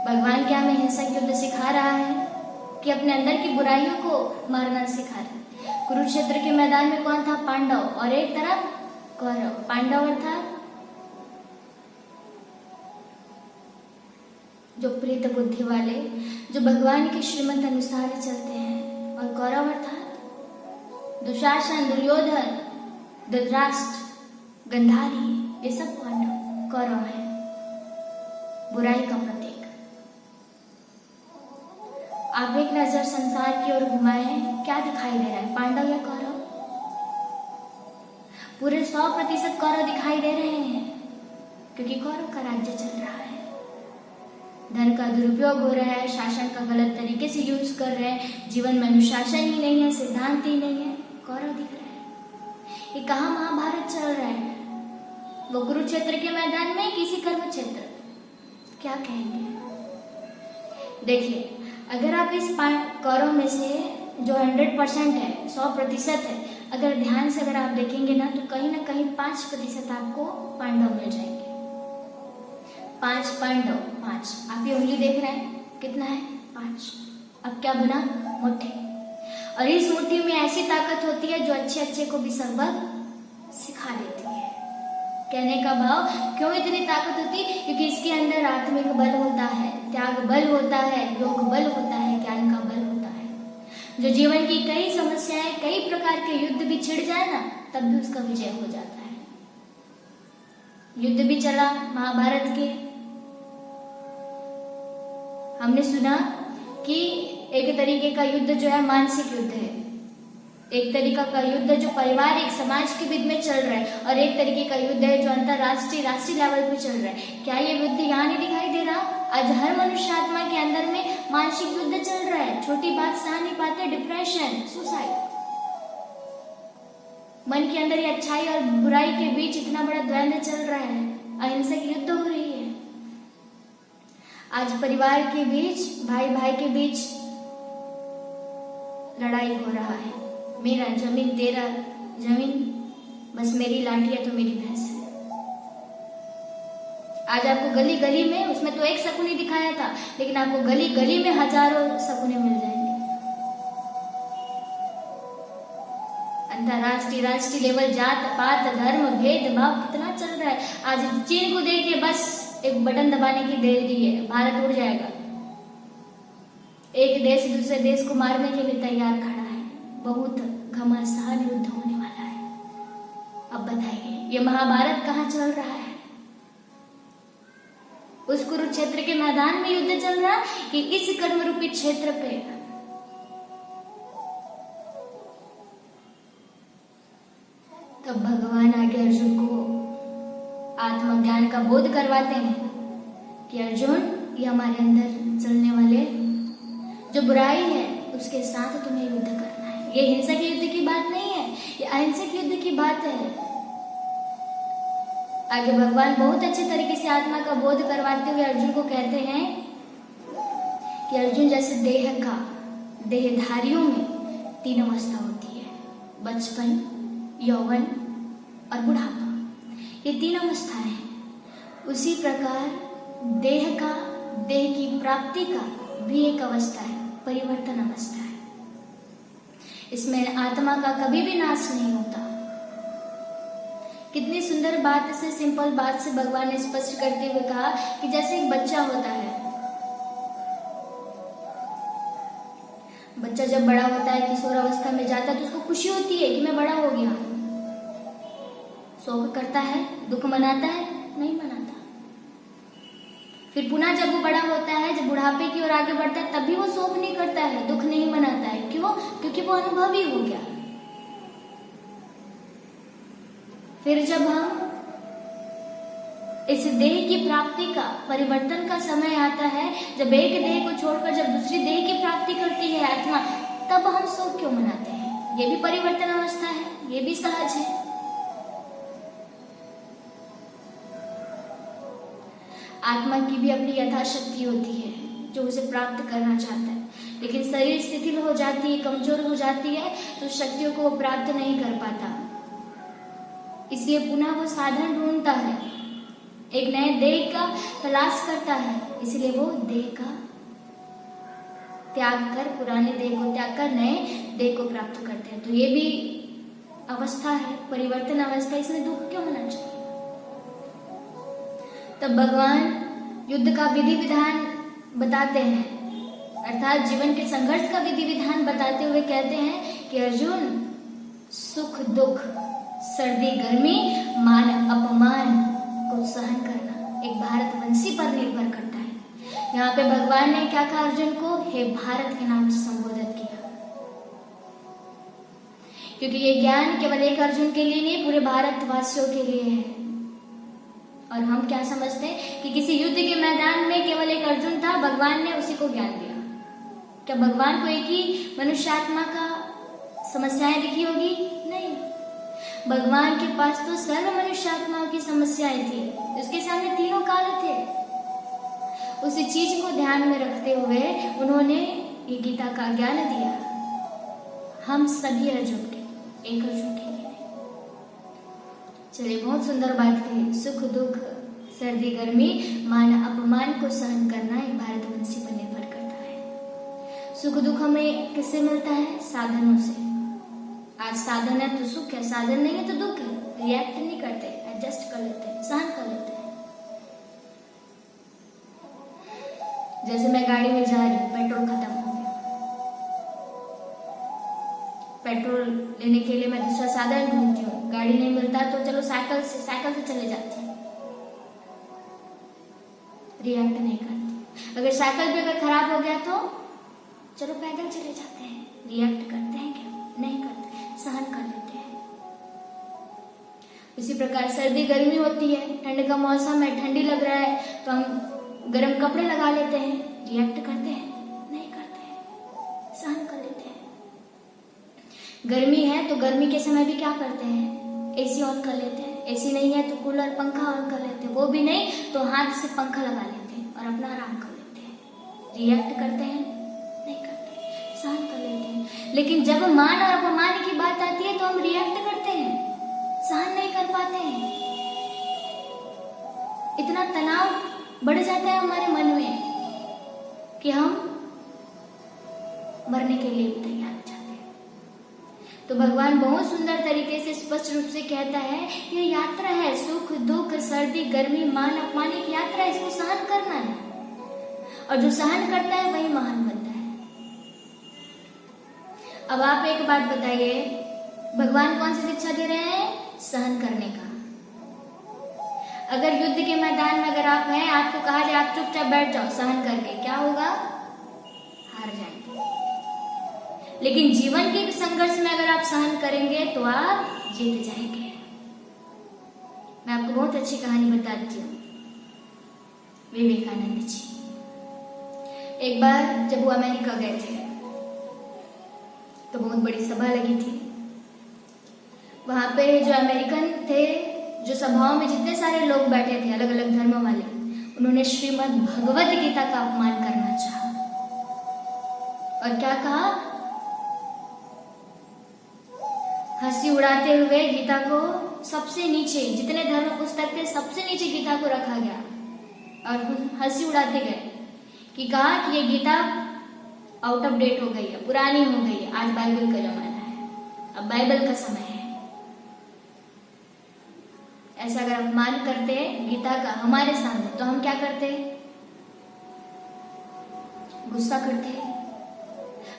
भगवान क्या हमें हिंसक युद्ध सिखा रहा है कि अपने अंदर की बुराइयों को मारना सिखा रहा है? कुरुक्षेत्र के मैदान में कौन था? पांडव, और एक तरफ कौरव। पांडव अर्थात जो प्रीत बुद्धि वाले, जो भगवान के श्रीमत अनुसार चलते हैं, और कौरव अर्थात दुशासन, दुर्योधन, धृतराष्ट्र, गंधारी, ये सब पांडव कौरव है, बुराई का प्रतीक। आप एक नजर संसार की ओर घुमाएं, क्या दिखाई दे रहा है, पांडव या कौरव? पूरे 100% कौरव दिखाई दे रहे हैं, क्योंकि कौरव का राज्य चल रहा है, धन का दुरुपयोग हो रहा है, शासन का गलत तरीके से यूज कर रहे हैं, जीवन में अनुशासन ही नहीं है, सिद्धांत ही नहीं है, कौरव दिख रहा है। ये कहाँ महाभारत चल रहा है? वो कुरुक्षेत्र के मैदान में, किसी कर्म क्षेत्र? क्या कहेंगे? देखिए, अगर आप इस कौरव में से जो 100% है, 100% है, अगर ध्यान से अगर आप देखेंगे ना तो कहीं ना कहीं 5% आपको पांडव मिल जाएंगे। 5 पांडव, 5। आप ये उंगली देख रहे हैं, कितना है? 5। अब क्या बना? मुट्ठी। और इस मुट्ठी में ऐसी ताकत होती है जो अच्छे अच्छे को भी सबक सिखा देती है। कहने का भाव, क्यों इतनी ताकत होती है? क्योंकि इसके अंदर आत्मिक बल होता है, त्याग बल होता है, योग बल होता है, ज्ञान का बल होता है। जो जीवन की कई समस्याएं, कई प्रकार के युद्ध भी छिड़ जाए ना, तब भी उसका विजय हो जाता है। युद्ध भी चला महाभारत के, हमने सुना कि एक तरीके का युद्ध जो है मानसिक युद्ध है, एक तरीका का युद्ध जो पारिवारिक समाज के बीच में चल रहा है, और एक तरीके का युद्ध है जो अंतरराष्ट्रीय राष्ट्रीय लेवल पे चल रहा है। क्या ये युद्ध यहाँ नहीं दिखाई दे रहा? आज हर मनुष्य आत्मा के अंदर में मानसिक युद्ध चल रहा है। छोटी बात सह नहीं पाते, डिप्रेशन, सुसाइड। मन के अंदर ये अच्छाई और बुराई के बीच इतना बड़ा द्वंद्व चल रहा है, अहिंसक युद्ध हो रही है। आज परिवार के बीच, भाई भाई के बीच लड़ाई हो रहा है। मेरा जमीन, तेरा जमीन, बस मेरी लाठी है तो मेरी भैंस है। आज आपको गली गली में, उसमें तो एक शकुनी दिखाया था, लेकिन आपको गली गली में हजारों शकुने मिल जाएंगे। अंतरराष्ट्रीय राष्ट्रीय लेवल, जात पात धर्म भेदभाव कितना चल रहा है। आज चीन को देखिए, बस एक बटन दबाने की देरी है, भारत उड़ जाएगा। एक देश दूसरे देश को मारने के लिए तैयार खड़ा है। बहुत घमासान युद्ध होने वाला है। अब बताइए, ये महाभारत कहाँ चल रहा है? उस कुरुक्षेत्र के मैदान में युद्ध चल रहा है कि इस कर्म रूपी क्षेत्र पे? तब भगवान आगे अर्जुन को आत्मज्ञान का बोध करवाते हैं कि अर्जुन, ये हमारे अंदर चलने वाले जो बुराई है उसके साथ तुम्हें युद्ध करना है। ये हिंसक युद्ध की बात नहीं है, ये अहिंसक युद्ध की बात है। आगे भगवान बहुत अच्छे तरीके से आत्मा का बोध करवाते हुए अर्जुन को कहते हैं कि अर्जुन, जैसे देहधारियों में 3 अवस्था होती है, बचपन, यौवन और बुढ़ापा। ये 3 अवस्थाएं हैं। उसी प्रकार देह की प्राप्ति का भी एक अवस्था है, परिवर्तन अवस्था है। इसमें आत्मा का कभी भी नाश नहीं होता। कितनी सुंदर बात से, सिंपल बात से भगवान ने स्पष्ट करते हुए कहा कि जैसे एक बच्चा होता है, बच्चा जब बड़ा होता है, किशोर अवस्था में जाता है, तो उसको खुशी होती है कि मैं बड़ा हो गया। शोक करता है, दुख मनाता है? नहीं मनाता। फिर पुनः जब वो बड़ा होता है, जब बुढ़ापे की ओर आगे बढ़ता है, तब भी वो शोक नहीं करता है, दुख नहीं मनाता है। क्यों? क्योंकि वो अनुभवी हो गया। फिर जब हम इस देह की प्राप्ति का, परिवर्तन का समय आता है, जब एक देह को छोड़कर जब दूसरी देह की प्राप्ति करती है आत्मा, तब हम शोक क्यों मनाते हैं? ये भी परिवर्तन अवस्था है, ये भी सहज है। आत्मा की भी अपनी यथाशक्ति होती है जो उसे प्राप्त करना चाहता है, लेकिन शरीर शिथिल हो जाती है, कमजोर हो जाती है, तो शक्तियों को वो प्राप्त नहीं कर पाता। इसलिए पुनः वो साधन ढूंढता है, एक नए देह का तलाश करता है। इसलिए वो देह का त्याग कर, पुराने देह को त्याग कर नए देह को प्राप्त करते हैं। तो ये भी अवस्था है, परिवर्तन अवस्था। इसमें दुख क्यों होना चाहिए? तब भगवान युद्ध का विधि विधान बताते हैं, अर्थात जीवन के संघर्ष का विधि विधान बताते हुए कहते हैं कि अर्जुन, सुख दुख, सर्दी गर्मी, मान अपमान को सहन करना एक भारतवंशी पर निर्भर करता है। यहाँ पे भगवान ने क्या कहा अर्जुन को? हे भारत के नाम से संबोधित किया, क्योंकि ये ज्ञान केवल एक अर्जुन के लिए नहीं, पूरे भारतवासियों के लिए है। और हम क्या समझते हैं कि किसी युद्ध के मैदान में केवल एक अर्जुन था, भगवान ने उसी को ज्ञान दिया। क्या भगवान को एक ही मनुष्य आत्मा का समस्याएं दिखी होगी? नहीं, भगवान के पास तो सर्व मनुष्य आत्माओं की समस्याएं थी। उसके सामने तीनों काल थे, उसी चीज को ध्यान में रखते हुए उन्होंने ये गीता का ज्ञान दिया। हम सभी अर्जुन के, एक अर्जुन के लिए नहीं। चलिए, बहुत सुंदर बात कही। सुख दुख, सर्दी गर्मी, मान अपमान को सहन करना एक भारतवंशी पर निर्भर करता है। सुख दुख हमें किससे मिलता है? साधनों से। आज साधन है तो सुख है, साधन नहीं है तो दुख है। रिएक्ट नहीं करते, एडजस्ट कर लेते हैं, सहन कर लेते हैं। जैसे मैं गाड़ी में जा रही हूँ, पेट्रोल खत्म हो गया, पेट्रोल लेने के लिए मैं दूसरा साधन ढूंढती हूँ, गाड़ी नहीं मिलता तो चलो साइकिल से चले जाती हूँ। रिएक्ट नहीं करती। अगर साइकिल भी अगर खराब हो गया तो चलो पैदल चले जाते हैं। रिएक्ट करते हैं क्या? नहीं करते, सहन कर लेते हैं। इसी प्रकार सर्दी गर्मी होती है, ठंड का मौसम है, ठंडी लग रहा है तो हम गर्म कपड़े लगा लेते हैं। रिएक्ट करते हैं? नहीं करते हैं, सहन कर लेते हैं। गर्मी है तो गर्मी के समय भी क्या करते हैं? एसी ऑन कर लेते हैं। एसी नहीं है तो कूलर पंखा ऑन कर लेते हैं। वो भी नहीं तो हाथ से पंखा लगा लेते हैं और अपना आराम कर लेते हैं। रिएक्ट करते हैं? नहीं करते, सहन कर लेते हैं। लेकिन जब मान और अपमान की बात आती है तो हम रिएक्ट करते हैं, सहन नहीं कर पाते हैं। इतना तनाव बढ़ जाता है हमारे मन में कि हम मरने के लिए भी तैयार हो जाते हैं। तो भगवान बहुत सुंदर तरीके से स्पष्ट रूप से कहता है, ये यात्रा है, सुख दुख सर्दी गर्मी मान अपमान की यात्रा है, इसको सहन करना है। और जो सहन करता है वही महान बनता है। अब आप एक बात बताइए, भगवान कौन सी शिक्षा दे रहे हैं? सहन करने का। अगर युद्ध के मैदान में अगर आप हैं, आपको कहा जाए आप चुपचाप बैठ जाओ सहन करके, क्या होगा? हार जाएंगे। लेकिन जीवन के संघर्ष में अगर आप सहन करेंगे तो आप जीत जाएंगे। मैं आपको बहुत अच्छी कहानी बताती हूँ। विवेकानंद जी एक बार जब वो अमेरिका गए थे तो बहुत बड़ी सभा लगी थी। वहां पे जो अमेरिकन थे, जो सभाओं में जितने सारे लोग बैठे थे अलग अलग धर्मों वाले, उन्होंने श्रीमद् भगवद गीता का अपमान करना चाहा। और क्या कहा? हंसी उड़ाते हुए गीता को सबसे नीचे, जितने धर्म पुस्तक थे सबसे नीचे गीता को रखा गया और हंसी उड़ाते गए कि कहा कि ये गीता आउट ऑफ डेट हो गई है, पुरानी हो गई है, आज बाइबल का जमाना है, अब बाइबल का समय है। ऐसा अगर अपमान करते गीता का हमारे सामने तो हम क्या करते? गुस्सा करते,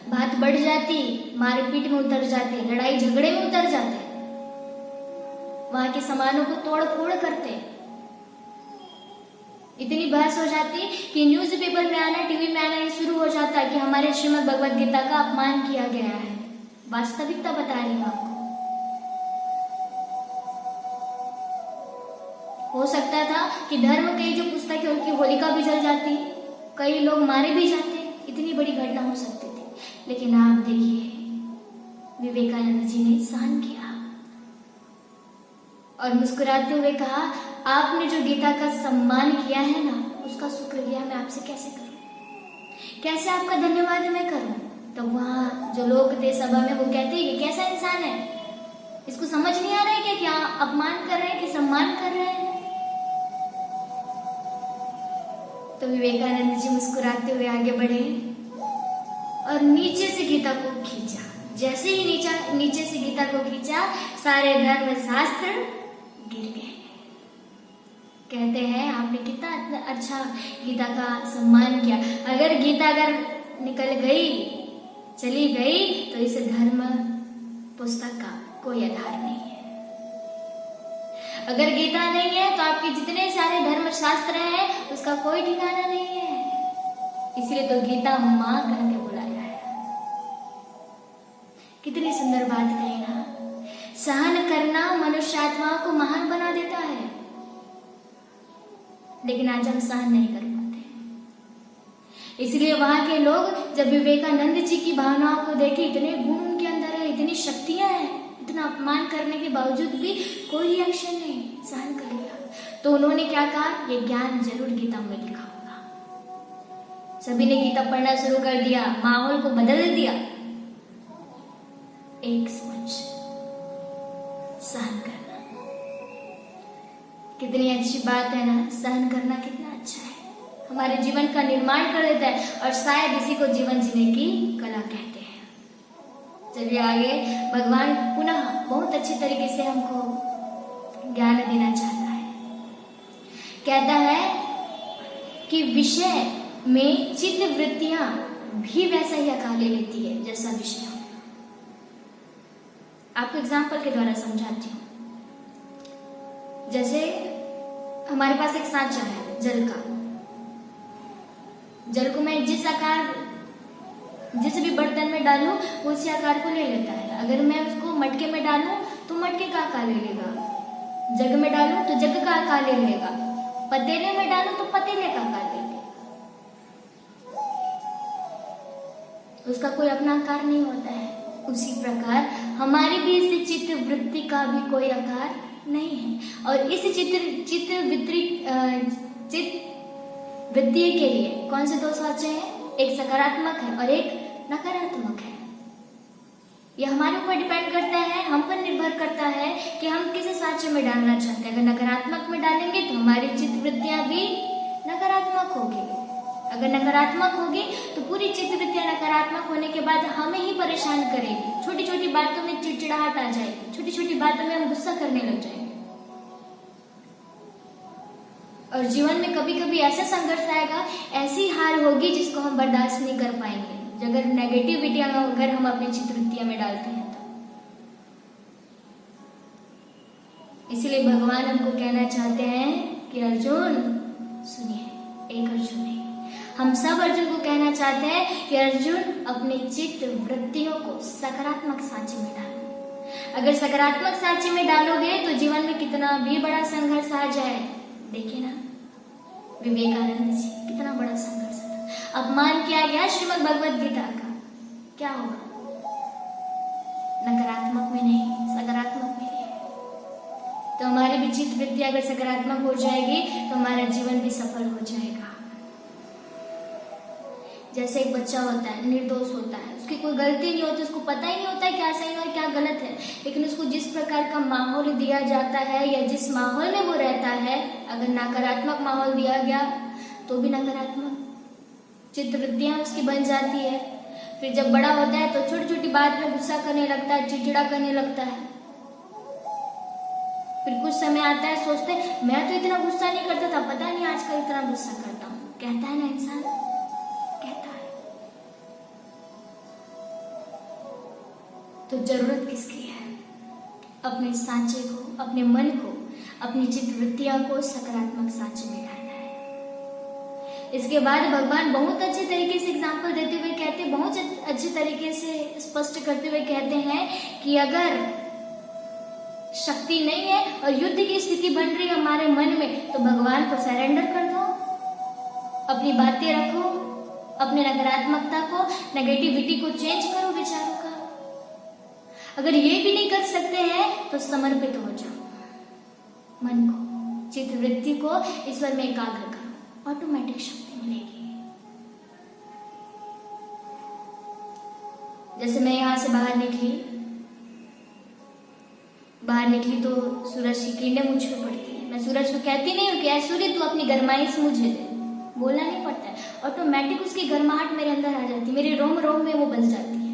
बात बढ़ जाती, मारपीट में उतर जाते, लड़ाई झगड़े में उतर जाते, वहां के सामानों को तोड़ फोड़ करते। इतनी बहस हो जाती कि न्यूज़पेपर में आना, टीवी में आना ये शुरू हो जाता कि हमारे श्रीमद् भगवद गीता का अपमान किया गया है। वास्तविकता बता रही हूं आपको। हो सकता था कि धर्म की जो पुस्तक है उनकी होलिका भी जल जाती, कई लोग मारे भी जाते, इतनी बड़ी घटना हो सकती थी। लेकिन आप देखिए विवेकानंद जी ने सहन किया और मुस्कुराते हुए कहा, आपने जो गीता का सम्मान किया है ना, उसका शुक्रिया मैं आपसे कैसे करूं, कैसे आपका धन्यवाद मैं करूं। तो वहां जो लोग थे सभा में, वो कहते ये कैसा इंसान है, इसको समझ नहीं आ रहा है क्या अपमान कर रहे हैं कि सम्मान कर रहे हैं। तो विवेकानंद जी मुस्कुराते हुए आगे बढ़े और नीचे से गीता को खींचा। जैसे ही नीचे से गीता को खींचा, सारे धर्म शास्त्र गिर गए। कहते हैं आपने कितना अच्छा गीता का सम्मान किया। अगर गीता अगर निकल गई, चली गई, तो इस धर्म पुस्तक का कोई आधार नहीं है। अगर गीता नहीं है तो आपके जितने सारे धर्म शास्त्र हैं उसका कोई ठिकाना नहीं है। इसलिए तो गीता मां करके बुलाया है। कितनी सुंदर बात कही ना। सहन करना मनुष्य आत्मा को महान बना देता है, लेकिन आज हम सहन नहीं कर पाते। इसलिए वहां के लोग जब विवेकानंद जी की भावनाओं को देखे, इतने गुण उनके अंदर है, इतनी शक्तियां हैं, इतना अपमान करने के बावजूद भी कोई रिएक्शन नहीं, सहन कर लिया। तो उन्होंने क्या कहा, ये ज्ञान जरूर गीता में लिखा होगा, सभी ने गीता पढ़ना शुरू कर दिया, माहौल को बदल दिया। एक सोच, सहन करना। कितनी अच्छी बात है ना, सहन करना कितना अच्छा है, हमारे जीवन का निर्माण कर देता है और शायद इसी को जीवन जीने की कला कहते हैं। चलिए आगे, भगवान पुनः बहुत अच्छे तरीके से हमको ज्ञान देना चाहता है। कहता है कि विषय में चित्त वृत्तियां भी वैसा ही आकार ले लेती है जैसा विषय हो। आपको एग्जाम्पल के द्वारा समझाती हूँ। जैसे हमारे पास एक सांचा है जल का, जल को मैं जिस भी बर्तन में डालूं वो उसी आकार को ले लेता है। अगर मैं उसको मटके में डालूं तो मटके का आकार ले लेगा, जग में डालूं तो जग का आकार ले लेगा, पतीले में डालूं तो पतीले का आकार ले लेगा। उसका कोई अपना आकार नहीं होता है। उसी प्रकार हमारी भी इस चित्त वृत्ति का भी कोई आकार नहीं है। और इस चित्त वृत्ति के लिए कौन से दो साँचे हैं? एक सकारात्मक है और एक नकारात्मक है। यह हमारे ऊपर डिपेंड करता है, हम पर निर्भर करता है कि हम किस सांचे में डालना चाहते हैं। अगर नकारात्मक में डालेंगे तो हमारी चित्त वृत्तियां भी नकारात्मक होगी। अगर नकारात्मक होगी तो पूरी चित्त वृत्तियां नकारात्मक होने के बाद हमें ही परेशान करेगी। छोटी छोटी बातों में चिड़चिड़ाहट आ जाएगी, छोटी छोटी बातों में हम गुस्सा करने लग जाएंगे। और जीवन में कभी कभी ऐसा संघर्ष आएगा, ऐसी हार होगी जिसको हम बर्दाश्त नहीं कर पाएंगे अगर नेगेटिविटी अगर हम अपनी चित्त वृत्तियां में डालते हैं तो। इसीलिए भगवान हमको कहना चाहते हैं कि अर्जुन सुनिए, एक अर्जुन नहीं, हम सब अर्जुन को कहना चाहते हैं कि अर्जुन अपने चित्त वृत्तियों को सकारात्मक सांचे में डालो। अगर सकारात्मक सांचे में डालोगे तो जीवन में कितना भी बड़ा संघर्ष आ जाए, देखिए ना विवेकानंद जी, कितना बड़ा संघर्ष था, अपमान किया गया श्रीमद् भगवद गीता का, क्या होगा? नकारात्मक में नहीं, सकारात्मक में नहीं। तो हमारी भी चित्त वृत्ति अगर सकारात्मक हो जाएगी तो हमारा जीवन भी सफल हो जाएगा। जैसे एक बच्चा होता है, निर्दोष होता है, उसकी कोई गलती नहीं होती, उसको पता ही नहीं होता है क्या सही और क्या गलत है, लेकिन उसको जिस प्रकार का माहौल दिया जाता है या जिस माहौल में वो रहता है, अगर नकारात्मक माहौल दिया गया तो भी नकारात्मक चित्त वृत्तियां उसकी बन जाती है। फिर जब बड़ा होता है तो छोटी छोटी बात में गुस्सा करने लगता है, चिड़चिड़ा करने लगता है। फिर कुछ समय आता है, सोचते हैं मैं तो इतना गुस्सा नहीं करता था, पता नहीं आजकल इतना गुस्सा करता हूँ। कहता है ना इंसान, कहता है। तो जरूरत किसकी है? अपने सांचे को, अपने मन को, अपनी चित्त वृत्तियां को सकारात्मक सांचे में डालना है। इसके बाद भगवान बहुत अच्छे तरीके से एग्जाम्पल देते हुए कहते, बहुत अच्छे तरीके से स्पष्ट करते हुए कहते हैं कि अगर शक्ति नहीं है और युद्ध की स्थिति बन रही है हमारे मन में, तो भगवान को सरेंडर कर दो, अपनी बातें रखो, अपने नकारात्मकता को, नेगेटिविटी को चेंज करो विचारों का। अगर ये भी नहीं कर सकते हैं तो समर्पित हो जाओ, मन को, चित्त वृत्ति को ईश्वर में एकाग्र करो, ऑटोमेटिक शक्ति मिलेगी। जैसे मैं यहां से बाहर निकली तो सूरज की किरणें मुझ पर पड़ती है। मैं सूरज को कहती नहीं हूँ कि ऐ सूर्य तू अपनी गर्माइश मुझे दे, बोलना नहीं पड़ता है, ऑटोमेटिक उसकी गर्माहट मेरे अंदर आ जाती है, मेरे रोम रोम में वो बस जाती है।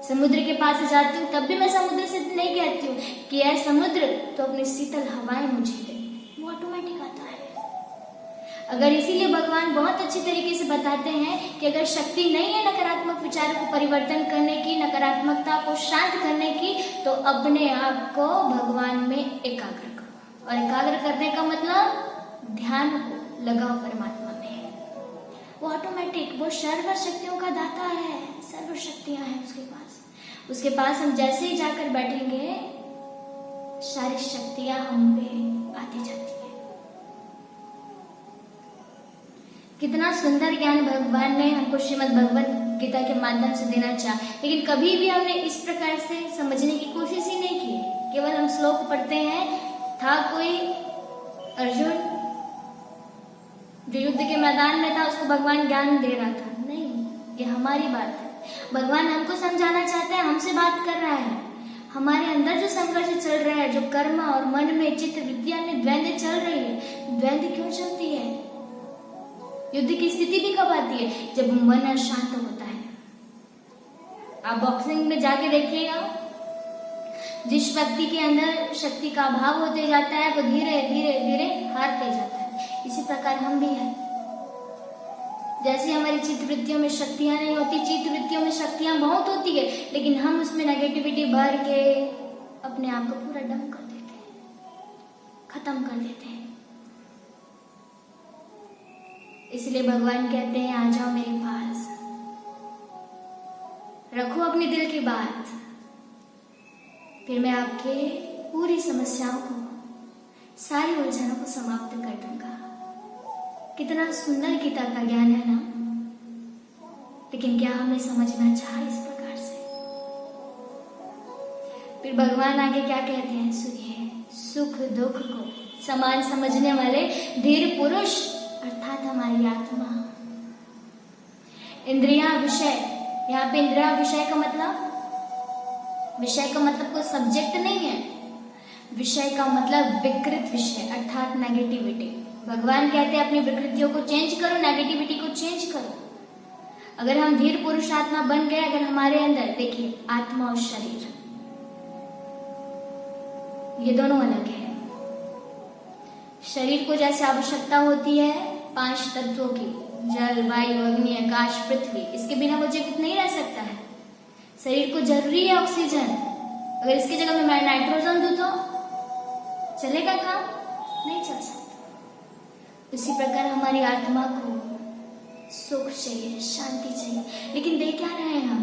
समुद्र के पास जाती हूँ तब भी मैं समुद्र से नहीं कहती हूँ कि ऐ समुद्र तो अपनी शीतल हवाएं मुझे दे, वो ऑटोमेटिक आता है। अगर इसीलिए भगवान बहुत अच्छी तरीके से बताते हैं कि अगर शक्ति नहीं है नकारात्मक विचारों को परिवर्तन करने की, नकारात्मकता को शांत करने की, तो अपने आप को भगवान में एकाग्र करो। और एकाग्र करने का मतलब ध्यान को लगाओ परमात्मा में। वो ऑटोमेटिक, वो सर्व शक्तियों का दाता है, सर्व शक्तियां हैं उसके पास हम जैसे ही जाकर बैठेंगे सारी शक्तियां हम पे आती जाती है। कितना सुंदर ज्ञान भगवान ने हमको श्रीमद् भगवद गीता के माध्यम से देना चाहा, लेकिन कभी भी हमने इस प्रकार से समझने की कोशिश ही नहीं की। केवल हम श्लोक पढ़ते हैं, था कोई अर्जुन जो युद्ध के मैदान में था उसको भगवान ज्ञान दे रहा था? नहीं, ये हमारी बात है। भगवान हमको समझाना चाहते हैं, हमसे बात कर रहा है। हमारे अंदर जो संघर्ष चल रहा है, जो कर्म और मन में, चित्त विद्या में द्वंद्व चल रही है, द्वंद्व क्यों चलती है? युद्ध की स्थिति भी कब आती है? जब मन अशांत होता है। आप बॉक्सिंग में जाके देखिएगा, जिस व्यक्ति के अंदर शक्ति का अभाव होते जाता है वो धीरे धीरे धीरे हारते जाता है। इसी प्रकार हम भी हैं। जैसे हमारी चित्त वृत्तियों में शक्तियां नहीं होती, चित्त वृत्तियों में शक्तियां बहुत होती है, लेकिन हम उसमें नेगेटिविटी भर के अपने आप को पूरा डम कर देते हैं, खत्म कर देते हैं। इसलिए भगवान कहते हैं, आ जाओ मेरे पास, रखो अपने दिल की बात, फिर मैं आपके पूरी समस्याओं को, सारी उलझनों को समाप्त कर दूंगा। कितना सुंदर गीता का ज्ञान है ना, लेकिन क्या हमें समझना चाहा इस प्रकार से? फिर भगवान आगे क्या कहते हैं सुनिए, सुख दुख को समान समझने वाले धीर पुरुष अर्थात हमारी आत्मा। इंद्रिया विषय, यहाँ पे इंद्रिया विषय का मतलब, विषय का मतलब कोई सब्जेक्ट नहीं है, विषय का मतलब विकृत विषय अर्थात नेगेटिविटी। भगवान कहते हैं अपनी विकृतियों को चेंज करो, नेगेटिविटी को चेंज करो। अगर हम धीर पुरुष आत्मा बन गए, अगर हमारे अंदर देखिए आत्मा और शरीर ये दोनों अलग है। शरीर को जैसे आवश्यकता होती है 5 तत्वों की, जल वायु अग्नि आकाश पृथ्वी, इसके बिना वो जीवित नहीं रह सकता है। शरीर को जरूरी है ऑक्सीजन, अगर इसकी जगह में मैं नाइट्रोजन दूं तो चलेगा काम? नहीं चल सकता। उसी प्रकार हमारी आत्मा को सुख चाहिए, शांति चाहिए, लेकिन दे क्या रहे हैं हम?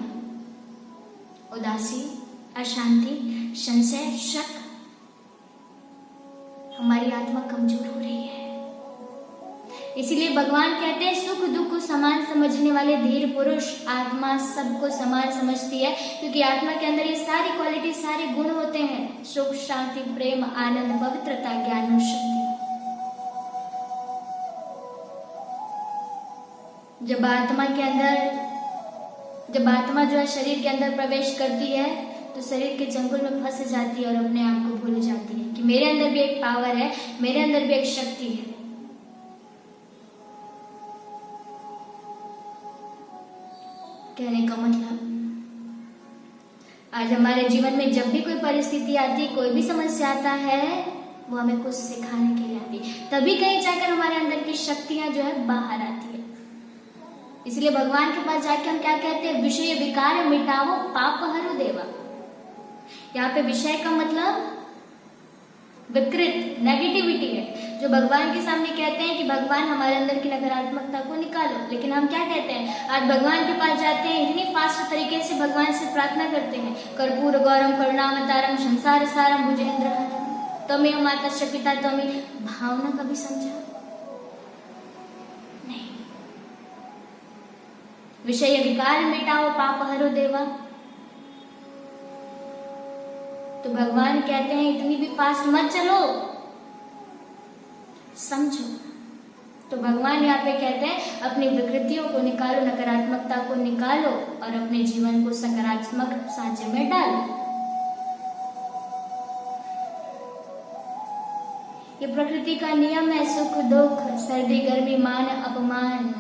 उदासी, अशांति, संशय, शक। हमारी आत्मा कमजोर हो रही है। इसीलिए भगवान कहते हैं सुख दुख को समान समझने वाले धीर पुरुष आत्मा सबको समान समझती है, क्योंकि आत्मा के अंदर ये सारी क्वालिटी, सारे गुण होते हैं, सुख शांति प्रेम आनंद पवित्रता ज्ञान और शक्ति। जब आत्मा जो है शरीर के अंदर प्रवेश करती है तो शरीर के जंगल में फंस जाती है और अपने आप को भूल जाती है कि मेरे अंदर भी एक पावर है, मेरे अंदर भी एक शक्ति है। कहने का मतलब, आज हमारे जीवन में जब भी कोई परिस्थिति आती, कोई भी समस्या आता है, वो हमें कुछ सिखाने के लिए आती है। तभी कहीं जाकर हमारे अंदर की शक्तियां जो है बाहर आती है। इसलिए भगवान के पास जाके हम क्या कहते हैं, विषय विकार मिटाओ पाप हरो देवा। यहाँ पे विषय का मतलब विकृत नेगेटिविटी है, जो भगवान के सामने कहते हैं कि भगवान हमारे अंदर की नकारात्मकता को निकालो। लेकिन हम क्या कहते हैं, आज भगवान के पास जाते हैं, इतनी फास्ट तरीके से भगवान से प्रार्थना करते हैं, कर्पूर गौरम करुणावतारम संसार सारम भुजेंद्रहारम त्वमेव माता च पिता त्वमेव। भावना कभी समझा नहीं। विषय विकार मिटाओ पाप हरो देवा। तो भगवान कहते हैं इतनी भी फास्ट मत चलो, समझो। तो भगवान यहाँ पे कहते हैं अपनी विकृतियों को निकालो, नकारात्मकता को निकालो और अपने जीवन को सकारात्मक सांचे में डालो। ये प्रकृति का नियम है, सुख दुख सर्दी गर्मी मान अपमान।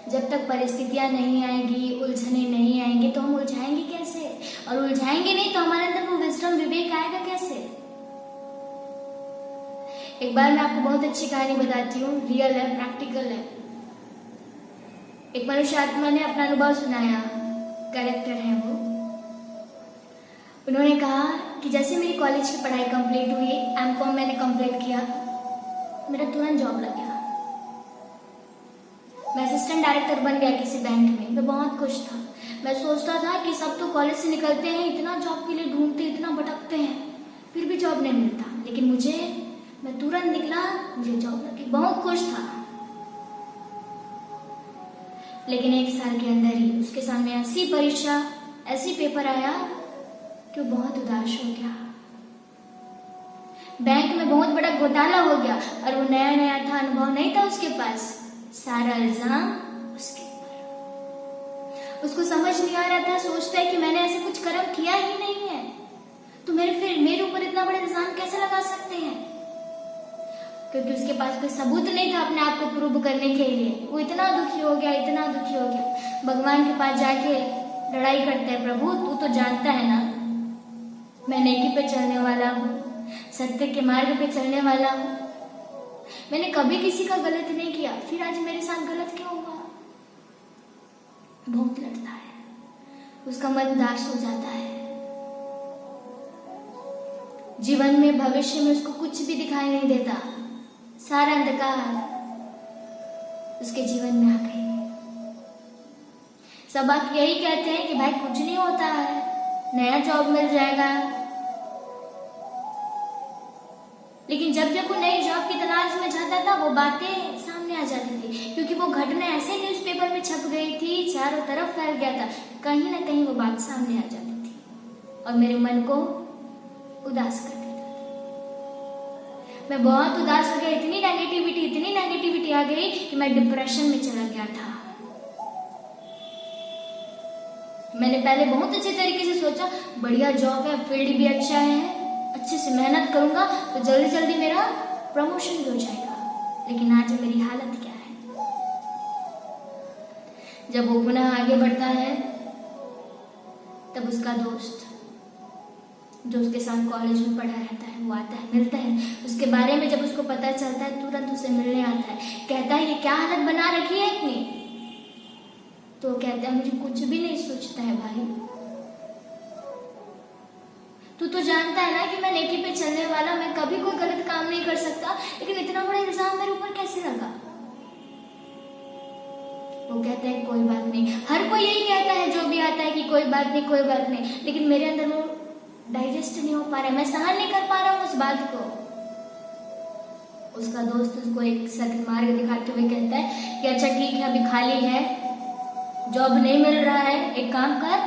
जब तक परिस्थितियां नहीं आएगी, उलझने नहीं आएंगे तो हम उलझाएंगे कैसे? और उलझाएंगे नहीं तो हमारे अंदर वो विजडम विवेक आएगा कैसे? एक बार मैं आपको बहुत अच्छी कहानी बताती हूँ, रियल है, प्रैक्टिकल है। एक मनुष्य आत्मा ने अपना अनुभव सुनाया, कैरेक्टर है वो। उन्होंने कहा कि जैसे मेरी कॉलेज की पढ़ाई कंप्लीट हुई, एमकॉम मैंने कंप्लीट किया, मेरा तुरंत जॉब लग गया। मैं असिस्टेंट डायरेक्टर बन गया किसी बैंक में। मैं बहुत खुश था। मैं सोचता था कि सब तो कॉलेज से निकलते हैं, इतना जॉब के लिए ढूंढते, इतना भटकते हैं, फिर भी जॉब नहीं मिलता। लेकिन मैं तुरंत निकला, मुझे जॉब लगी, बहुत खुश था। लेकिन 1 साल के अंदर ही उसके सामने ऐसी परीक्षा, ऐसी पेपर आया कि वो बहुत उदास हो गया। बैंक में बहुत बड़ा घोटाला हो गया और वो नया नया था, अनुभव नहीं था उसके पास, सारा इल्जाम उसके ऊपर। उसको समझ नहीं आ रहा था, सोचता है कि मैंने ऐसे कुछ कर्म किया ही नहीं है, तो मेरे ऊपर इतना बड़ा इल्जाम कैसे लगा सकते हैं? क्योंकि उसके पास कोई सबूत नहीं था अपने आप को प्रूव करने के लिए। वो इतना दुखी हो गया, इतना दुखी हो गया। भगवान के पास जाके लड़ाई करता है, प्रभु तू तो जानता है ना मैं नेकी पे चलने वाला हूँ, सत्य के मार्ग पे चलने वाला हूँ, मैंने कभी किसी का गलत नहीं किया, फिर आज मेरे साथ गलत क्यों हुआ? बहुत लड़ता है, उसका मन उदास हो जाता है। जीवन में, भविष्य में उसको कुछ भी दिखाई नहीं देता, सारा अंधकार उसके जीवन में आ गई। सब बात यही कहते हैं कि भाई कुछ नहीं होता है, नया जॉब मिल जाएगा, लेकिन जब जब वो नई जॉब की तलाश में जाता था वो बातें सामने आ जाती थी, क्योंकि वो घटना ऐसे न्यूज़पेपर में छप गई थी, चारों तरफ फैल गया था, कहीं ना कहीं वो बात सामने आ जाती थी और मेरे मन को उदास कर देता था। मैं बहुत उदास हो गया, इतनी नेगेटिविटी आ गई कि मैं डिप्रेशन में चला गया था। मैंने पहले बहुत अच्छे तरीके से सोचा, बढ़िया जॉब है, फील्ड भी अच्छा है, अच्छे से मेहनत करूंगा तो जल्दी जल्दी मेरा प्रमोशन भी हो जाएगा, लेकिन आज मेरी हालत क्या है? जब वो पुनः आगे बढ़ता है तब उसका दोस्त जो उसके साथ कॉलेज में पढ़ा रहता है वो आता है, मिलता है, उसके बारे में जब उसको पता चलता है तुरंत उसे मिलने आता है, कहता है ये क्या हालत बना रखी है इतनी? तो कहता है मुझे कुछ भी नहीं सोचता है भाई, तू तो जानता है ना कि मैं नेकी पे चलने वाला, मैं कभी कोई गलत काम नहीं कर सकता, लेकिन इतना बड़ा इल्जाम मेरे ऊपर कैसे लगा? वो कहता है कोई बात नहीं, हर कोई यही कहता है जो भी आता है कि कोई बात नहीं, लेकिन मेरे अंदर वो डाइजेस्ट नहीं हो पा रहा है, मैं सहन नहीं कर पा रहा हूँ उस बात को। उसका दोस्त उसको एक सत्य मार्ग दिखाते हुए कहता है कि अच्छा ठीक है, अभी खाली है, जॉब नहीं मिल रहा है, एक काम कर,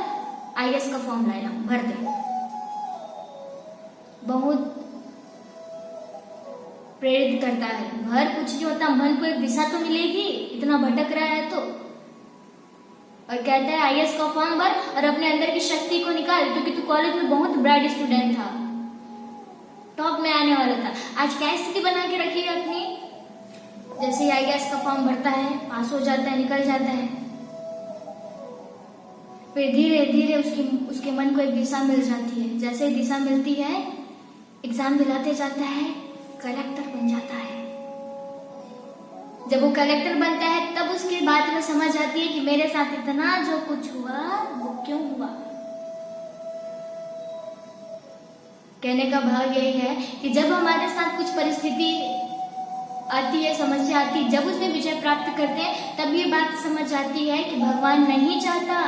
IAS का फॉर्म लाया भर दे। बहुत प्रेरित करता है, भर कुछ नहीं होता, मन को एक दिशा तो मिलेगी, इतना भटक रहा है तो। और कहता है IAS का फॉर्म भर और अपने अंदर की शक्ति को निकाल, क्योंकि तू कॉलेज में बहुत ब्राइट स्टूडेंट था, टॉप में आने वाला था, आज क्या स्थिति बना के रखी है अपनी? जैसे ही IAS का फॉर्म भरता है, पास हो जाता है, निकल जाता है, फिर धीरे धीरे उसके मन को एक दिशा मिल जाती है। जैसे ही दिशा मिलती है, एग्जाम दिलाते जाता है, कलेक्टर बन जाता है। जब वो कलेक्टर बनता है तब उसकी बात में समझ आती है कि मेरे साथ इतना जो कुछ हुआ वो क्यों हुआ। कहने का भाव यही है कि जब हमारे साथ कुछ परिस्थिति आती है, समस्या आती है, जब उसमें विजय प्राप्त करते हैं तब ये बात समझ आती है कि भगवान नहीं चाहता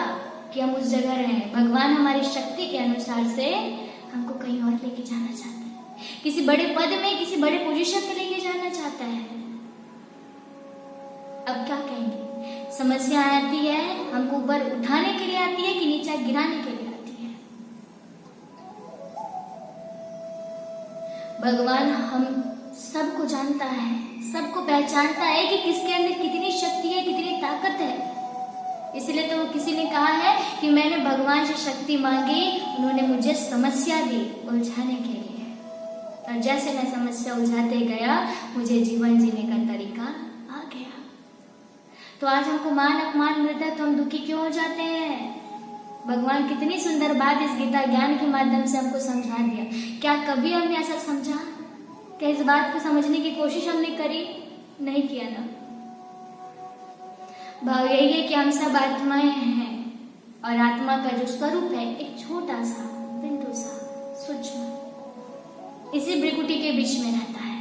कि हम उस जगह रहें। भगवान हमारी शक्ति के अनुसार से हमको कहीं और लेके जाना चाहता है, किसी बड़े पद में, किसी बड़े पोजीशन में लेके जाना चाहता है। अब क्या कहेंगे, समस्या आती है, हमको ऊपर उठाने के लिए आती है कि नीचे गिराने के लिए आती है? भगवान हम सबको जानता है, सबको पहचानता है कि किसके अंदर कितनी शक्ति है, कितनी ताकत है। इसलिए तो किसी ने कहा है कि मैंने भगवान से शक्ति मांगी, उन्होंने मुझे समस्या दी उलझाने के लिए, और जैसे मैं समस्या उलझाते गया मुझे जीवन जीने का तरीका आ गया। तो आज हमको मान अपमान मिलता है तो हम दुखी क्यों हो जाते हैं? भगवान कितनी सुंदर बात इस गीता ज्ञान के माध्यम से हमको समझा दिया। क्या कभी हमने ऐसा समझा? क्या इस बात को समझने की कोशिश हमने करी? नहीं किया ना। भाव यही है कि हम सब आत्माएं हैं और आत्मा का जो स्वरूप है एक छोटा सा बिंदु सा सूक्ष्म इसी भ्रिकुटी के बीच में रहता है,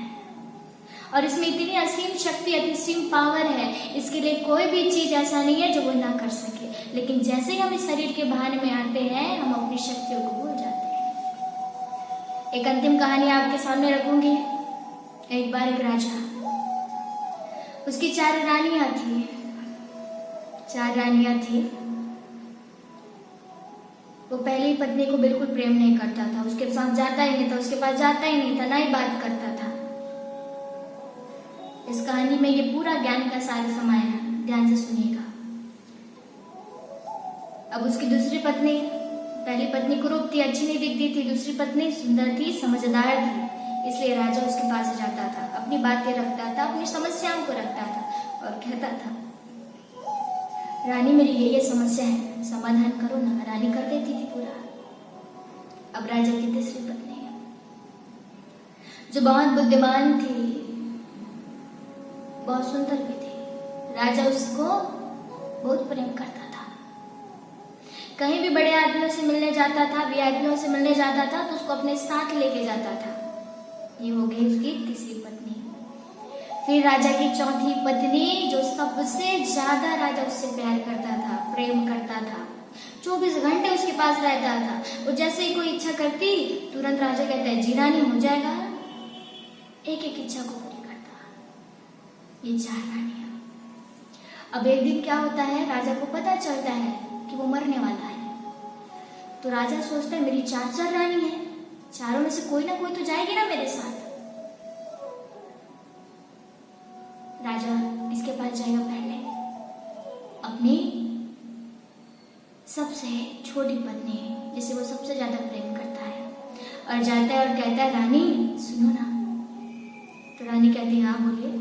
और इसमें इतनी असीम शक्ति, असीम पावर है, इसके लिए कोई भी चीज ऐसा नहीं है जो वो ना कर सके। लेकिन जैसे ही हम इस शरीर के बहाने में आते हैं हम अपनी शक्तियों को भूल जाते हैं। एक अंतिम कहानी आपके सामने रखूंगी। एक बार एक राजा, उसकी 4 रानियां थी। वो पहली पत्नी को बिल्कुल प्रेम नहीं करता था, उसके साथ जाता ही नहीं था, उसके पास जाता ही नहीं था, ना ही बात करता था। इस कहानी में ये पूरा ज्ञान का सार समाया है, ध्यान से सुनिएगा। अब उसकी दूसरी पत्नी, पहली पत्नी कुरूप थी, अच्छी नहीं दिखती थी, दूसरी पत्नी सुंदर थी, समझदार थी, इसलिए राजा उसके पास जाता था, अपनी बातें रखता था, अपनी समस्याओं को रखता था और कहता था, रानी मेरी ये समस्या है, समाधान करो ना। रानी कर देती थी पूरा। अब राजा की तीसरी पत्नी जो बहुत बुद्धिमान थी, बहुत सुंदर भी थी, राजा उसको बहुत प्रेम करता था। कहीं भी बड़े आदमियों से मिलने जाता था, वीआईपीओं से मिलने जाता था तो उसको अपने साथ लेके जाता था। ये हो गई उसकी तीसरी पत्नी। फिर राजा की चौथी पत्नी जो सबसे ज्यादा राजा उससे प्यार करता था, प्रेम करता था, 24 घंटे उसके पास रहता था। वो जैसे ही कोई इच्छा करती तुरंत राजा कहता है जी रानी हो जाएगा, एक एक इच्छा को पूरी करता। ये 4 रानियां। अब एक दिन क्या होता है, राजा को पता चलता है कि वो मरने वाला है। तो राजा सोचता है मेरी 4 रानी है, चारों में से कोई ना कोई तो जाएगी ना मेरे साथ। राजा इसके पास जाएगा पहले, अपनी सबसे छोटी पत्नी जिसे वो सबसे ज्यादा प्रेम करता है, और जाता है और कहता है रानी सुनो ना। तो रानी कहती है हाँ बोलिए,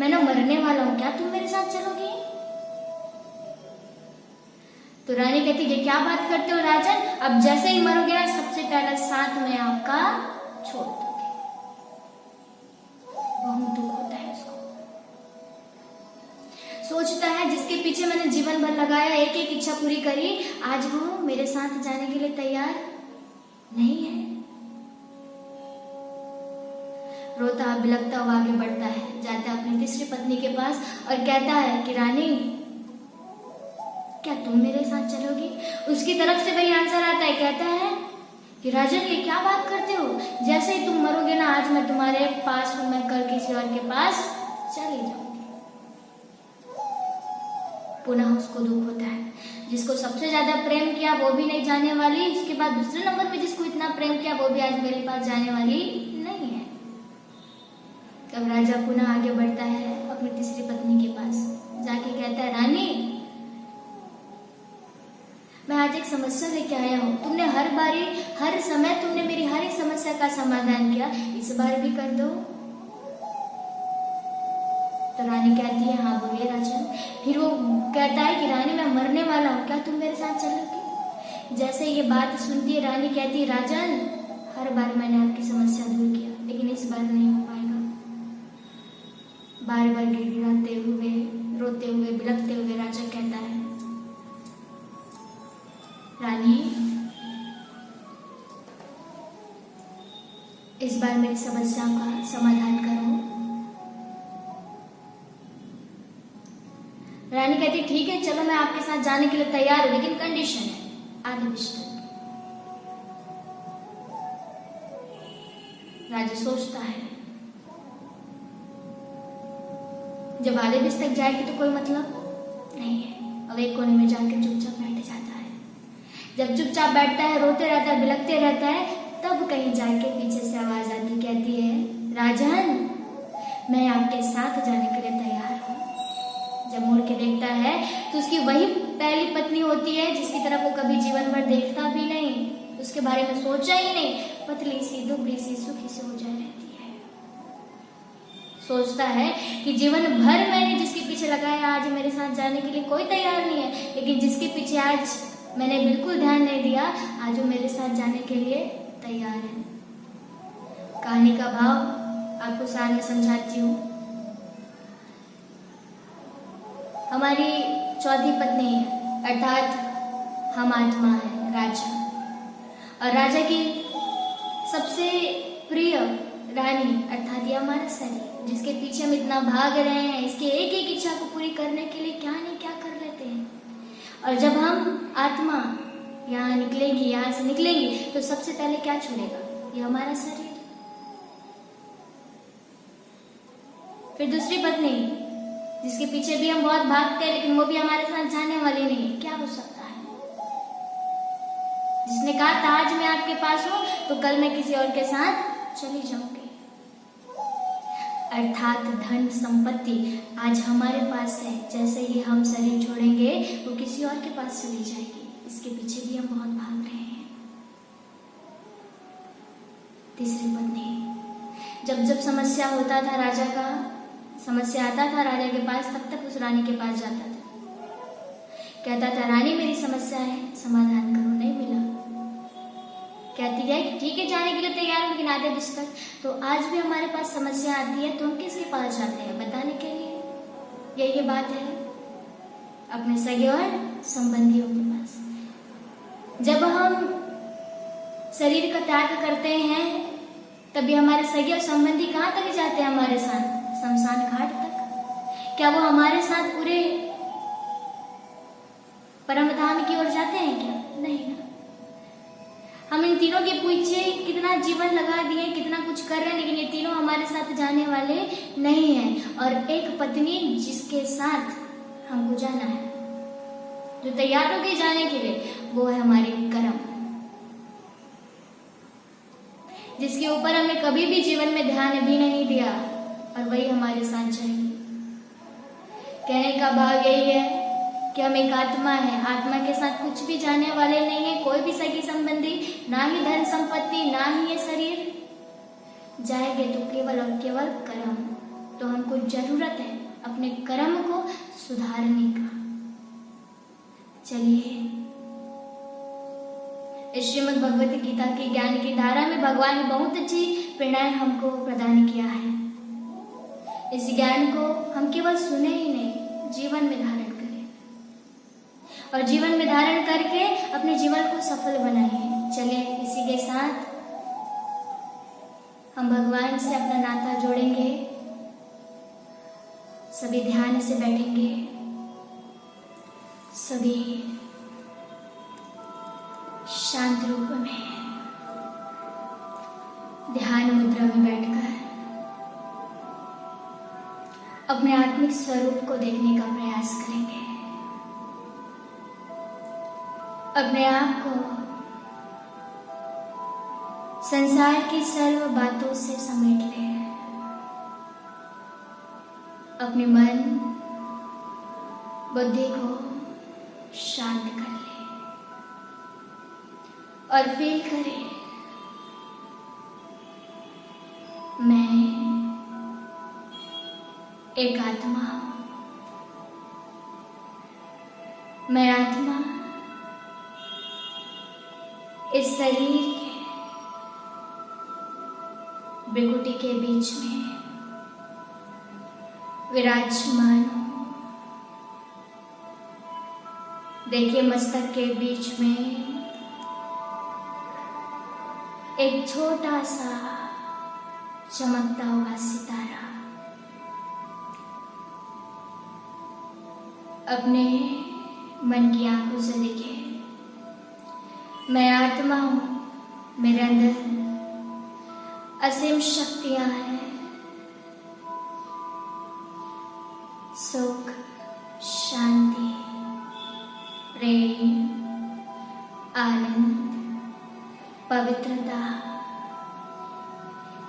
मैं ना मरने वाला हूं, क्या तुम मेरे साथ चलोगी? तो रानी कहती है क्या बात करते हो राजन, अब जैसे ही मरोगे ना सबसे पहला साथ में आपका छोड़ दूंगी। बहुत दुख होता है उसको, सोचता है जिसके पीछे मैंने जीवन भर लगाया, एक एक इच्छा पूरी करी, आज वो मेरे साथ जाने के लिए तैयार नहीं है। रोता बिलखता हुआ आगे बढ़ता है, जाता है अपनी तीसरी पत्नी के पास और कहता है कि रानी क्या तुम मेरे साथ चलोगी? उसकी तरफ से वही आंसर आता है, कहता है कि राजन ये क्या बात करते हो, जैसे ही तुम मरोगे ना आज मैं तुम्हारे पास हूं, मैं कल किसी और के पास चली जाऊंगी। पुनः उसको दुख होता है, जिसको सबसे ज्यादा प्रेम किया वो भी नहीं जाने वाली, उसके बाद दूसरे नंबर पे जिसको इतना प्रेम किया वो भी आज मेरे पास जाने वाली नहीं है। तब राजा पुनः आगे बढ़ता है अपनी तीसरी पत्नी के पास, जाके कहता है रानी मैं आज एक समस्या लेके आया हूँ, तुमने हर बारी हर समय तुमने मेरी हर एक समस्या का समाधान किया, इस बार भी कर दो। तो रानी कहती है हाँ बोलिए राजन। फिर वो कहता है कि रानी मैं मरने वाला हूँ, क्या तुम मेरे साथ चलोगी? जैसे ये बात सुनती है रानी कहती है राजन हर बार मैंने आपकी समस्या दूर किया, लेकिन इस बार नहीं हो पाएगा। बार बार गिड़गिड़ाते हुए, रोते हुए, बिलखते हुए राजा कहता है रानी इस बार मेरी समस्या का समाधान करो। रानी कहती ठीक है चलो मैं आपके साथ जाने के लिए तैयार हूं, लेकिन कंडीशन है आधे बिस्तर। राजा सोचता है जब आधे बिस्तर जाएगी तो कोई मतलब नहीं है। अब एक कोने में जाकर चुपचाप बैठ जाता है। जब चुपचाप बैठता है, रोते रहता है, बिलखते रहता है, तब कहीं जाके पीछे से आवाज आती, कहती है राजन मैं आपके साथ जाने के लिए तैयार हूँ। जब मुड़ के देखता है तो उसकी वही पहली पत्नी होती है जिसकी तरफ वो कभी जीवन भर देखता भी नहीं, उसके बारे में सोचा ही नहीं, पतली सी दुबली सी सुखी सी हो जाए रहती है। सोचता है कि जीवन भर मैंने जिसके पीछे लगाया आज मेरे साथ जाने के लिए कोई तैयार नहीं है, लेकिन जिसके पीछे आज मैंने बिल्कुल ध्यान नहीं दिया आज वो मेरे साथ जाने के लिए तैयार है। कहानी का भाव आपको सार में समझाती हूँ। हमारी चौथी पत्नी अर्थात हम आत्मा है राजा, और राजा की सबसे प्रिय रानी अर्थात ये हमारा शरीर, जिसके पीछे हम इतना भाग रहे हैं, इसके एक एक इच्छा को पूरी करने के लिए क्या नहीं क्या कर लेते हैं। और जब हम आत्मा यहाँ निकलेंगी, यहाँ से निकलेंगी तो सबसे पहले क्या छोड़ेगा? ये हमारा शरीर। फिर दूसरी पत्नी जिसके पीछे भी हम बहुत भागते हैं, लेकिन वो भी हमारे साथ जाने वाली नहीं है। क्या हो सकता है? जिसने कहा था आज मैं आपके पास हूं तो कल मैं किसी और के साथ चली जाऊंगी। अर्थात धन संपत्ति आज हमारे पास है, जैसे ही हम शरीर छोड़ेंगे वो किसी और के पास चली जाएगी। इसके पीछे भी हम बहुत भाग रहे हैं। तीसरी पत्नी, जब जब समस्या होता था राजा का, समस्या आता था राजा के पास, तब तक उस रानी के पास जाता था, कहता था रानी मेरी समस्या है, समाधान करो। नहीं मिला, कहती है कि ठीक है जाने के लिए तैयार हूं, लेकिन आधे बजे तक। तो आज भी हमारे पास समस्या आती है तो हम किसके पास जाते हैं? बताने के लिए। यही बात है अपने सगे और संबंधियों के पास। जब हम शरीर का त्याग करते हैं तभी हमारे सगे और संबंधी कहाँ तक जाते हैं हमारे साथ? शमशान घाट तक। क्या वो हमारे साथ पूरे परम धाम की ओर जाते हैं क्या? नहीं ना। हम इन तीनों के पीछे कितना जीवन लगा दिए, कितना कुछ कर रहे हैं, लेकिन ये तीनों हमारे साथ जाने वाले नहीं हैं। और एक पत्नी जिसके साथ हमको जाना है, जो तैयार हो गई जाने के लिए, वो है हमारे कर्म, जिसके ऊपर हमने कभी भी जीवन में ध्यान भी नहीं दिया, और वही हमारे साथ जाएगी। कहने का भाव यही है कि हम एक आत्मा है, आत्मा के साथ कुछ भी जाने वाले नहीं है, कोई भी सगी संबंधी, ना ही धन संपत्ति, ना ही ये शरीर। जाएंगे तो केवल और केवल कर्म। तो हमको जरूरत है अपने कर्म को सुधारने का। चलिए, श्रीमद् भगवत गीता की ज्ञान की धारा में भगवान ने बहुत अच्छी प्रेरणाएं हमको प्रदान किया है। इस ज्ञान को हम केवल सुने ही नहीं, जीवन में धारण करें, और जीवन में धारण करके अपने जीवन को सफल बनाएं। चलिए, इसी के साथ हम भगवान से अपना नाता जोड़ेंगे। सभी ध्यान से बैठेंगे, सभी शांत रूप में ध्यान मुद्रा में बैठकर अपने आत्मिक स्वरूप को देखने का प्रयास करेंगे। अपने आप को संसार की सर्व बातों से समेट लें। अपने मन बुद्धि को शांत कर लें और फील करें, मैं एक आत्मा हूं। मैं आत्मा इस शरीर के भृकुटी के बीच में विराजमान हूं। देखिए, मस्तक के बीच में एक छोटा सा चमकता हुआ सितारा अपने मन की आंखों से देखिए। मैं आत्मा हूं, मेरे अंदर असीम शक्तियां हैं। सुख, शांति, प्रेम, आनंद, पवित्रता,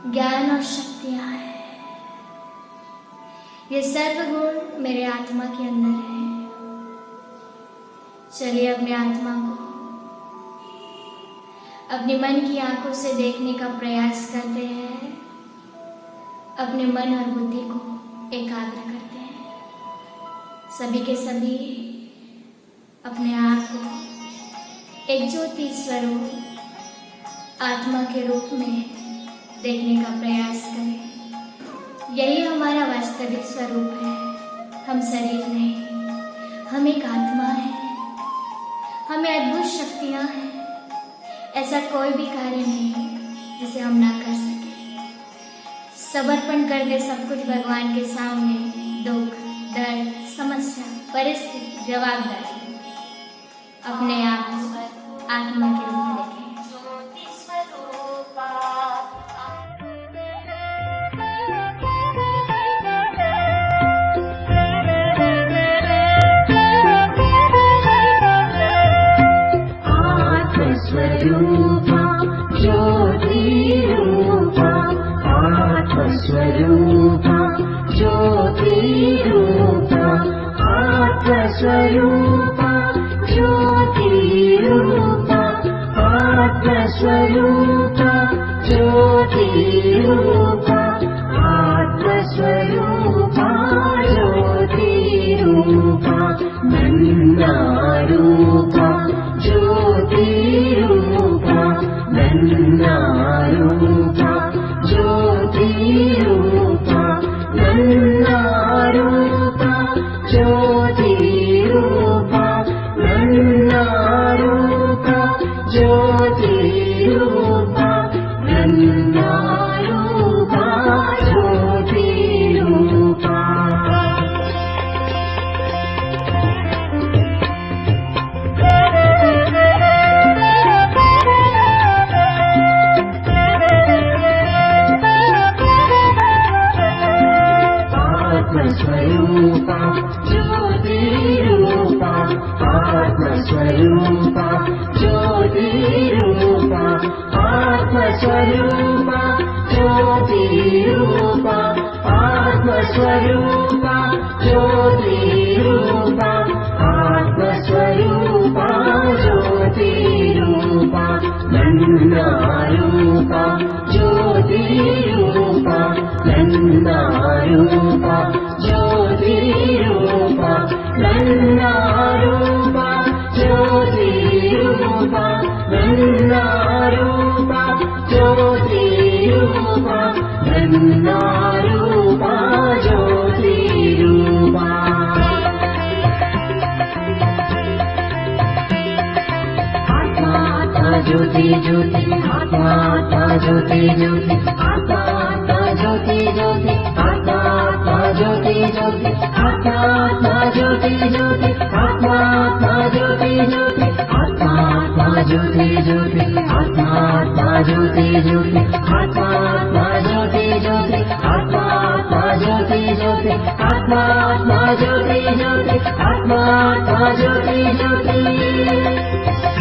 ज्ञान और शक्तियां हैं। ये सर्व गुण मेरे आत्मा के अंदर है। चलिए, अपने आत्मा को अपने मन की आंखों से देखने का प्रयास करते हैं। अपने मन और बुद्धि को एकाग्र करते हैं। सभी के सभी अपने आप को एक ज्योति स्वरूप आत्मा के रूप में देखने का प्रयास करें। यही हमारा वास्तविक स्वरूप है। हम शरीर नहीं, हम एक आत्मा है। हमें अद्भुत शक्तियां हैं। ऐसा कोई भी कार्य नहीं है जिसे हम ना कर सके। समर्पण कर दे सब कुछ भगवान के सामने। दुख, दर्द, समस्या, परिस्थिति, जवाबदारी, अपने आप को आत्मा के रूप में देखें। स्वरूप आत्मस्वरूप ज्योतिरूप आत्मस्वरूप ज्योतिरूप आत्मस्वरूप ज्योतिरूप आत्मस्वरूप ज्योतिरूप नन्नारूप ज्योतिरूप नन्नारूप ज्योतिरूप नन्नारूप ज्योतिरूप नन्नारूप ज्योतिरूप नन्नारूप ज्योतिरूप आत्मस्वरूप ज्योतिरूप आत्मस्वरूप ज्योतिरूप आत्मस्वरूप ज्योतिरूप आत्मस्वरूप ज्योतिरूप आत्मस्वरूप ज्योतिरूप नन्नारूप ज्योतिरूप नन्नारूप ज्योतिरूप नन्नारूप ज्योतिरूप नन्नारूप ज्योतिरूप नन्नारूप ज्योतिरूप आत्मा ज्योति ज्योति आत्मा ज्योति ज्योति आत्मा ज्योति ज्योति आत्मा ज्योति ज्योति आत्मा ज्योति ज्योति आत्मा ज्योति ज्योति आत्मा ज्योति ज्योति आत्मा ज्योति ज्योति आत्मा ज्योति ज्योति आत्मा ज्योति ज्योति आत्मा ज्योति ज्योति आत्मा ज्योति ज्योति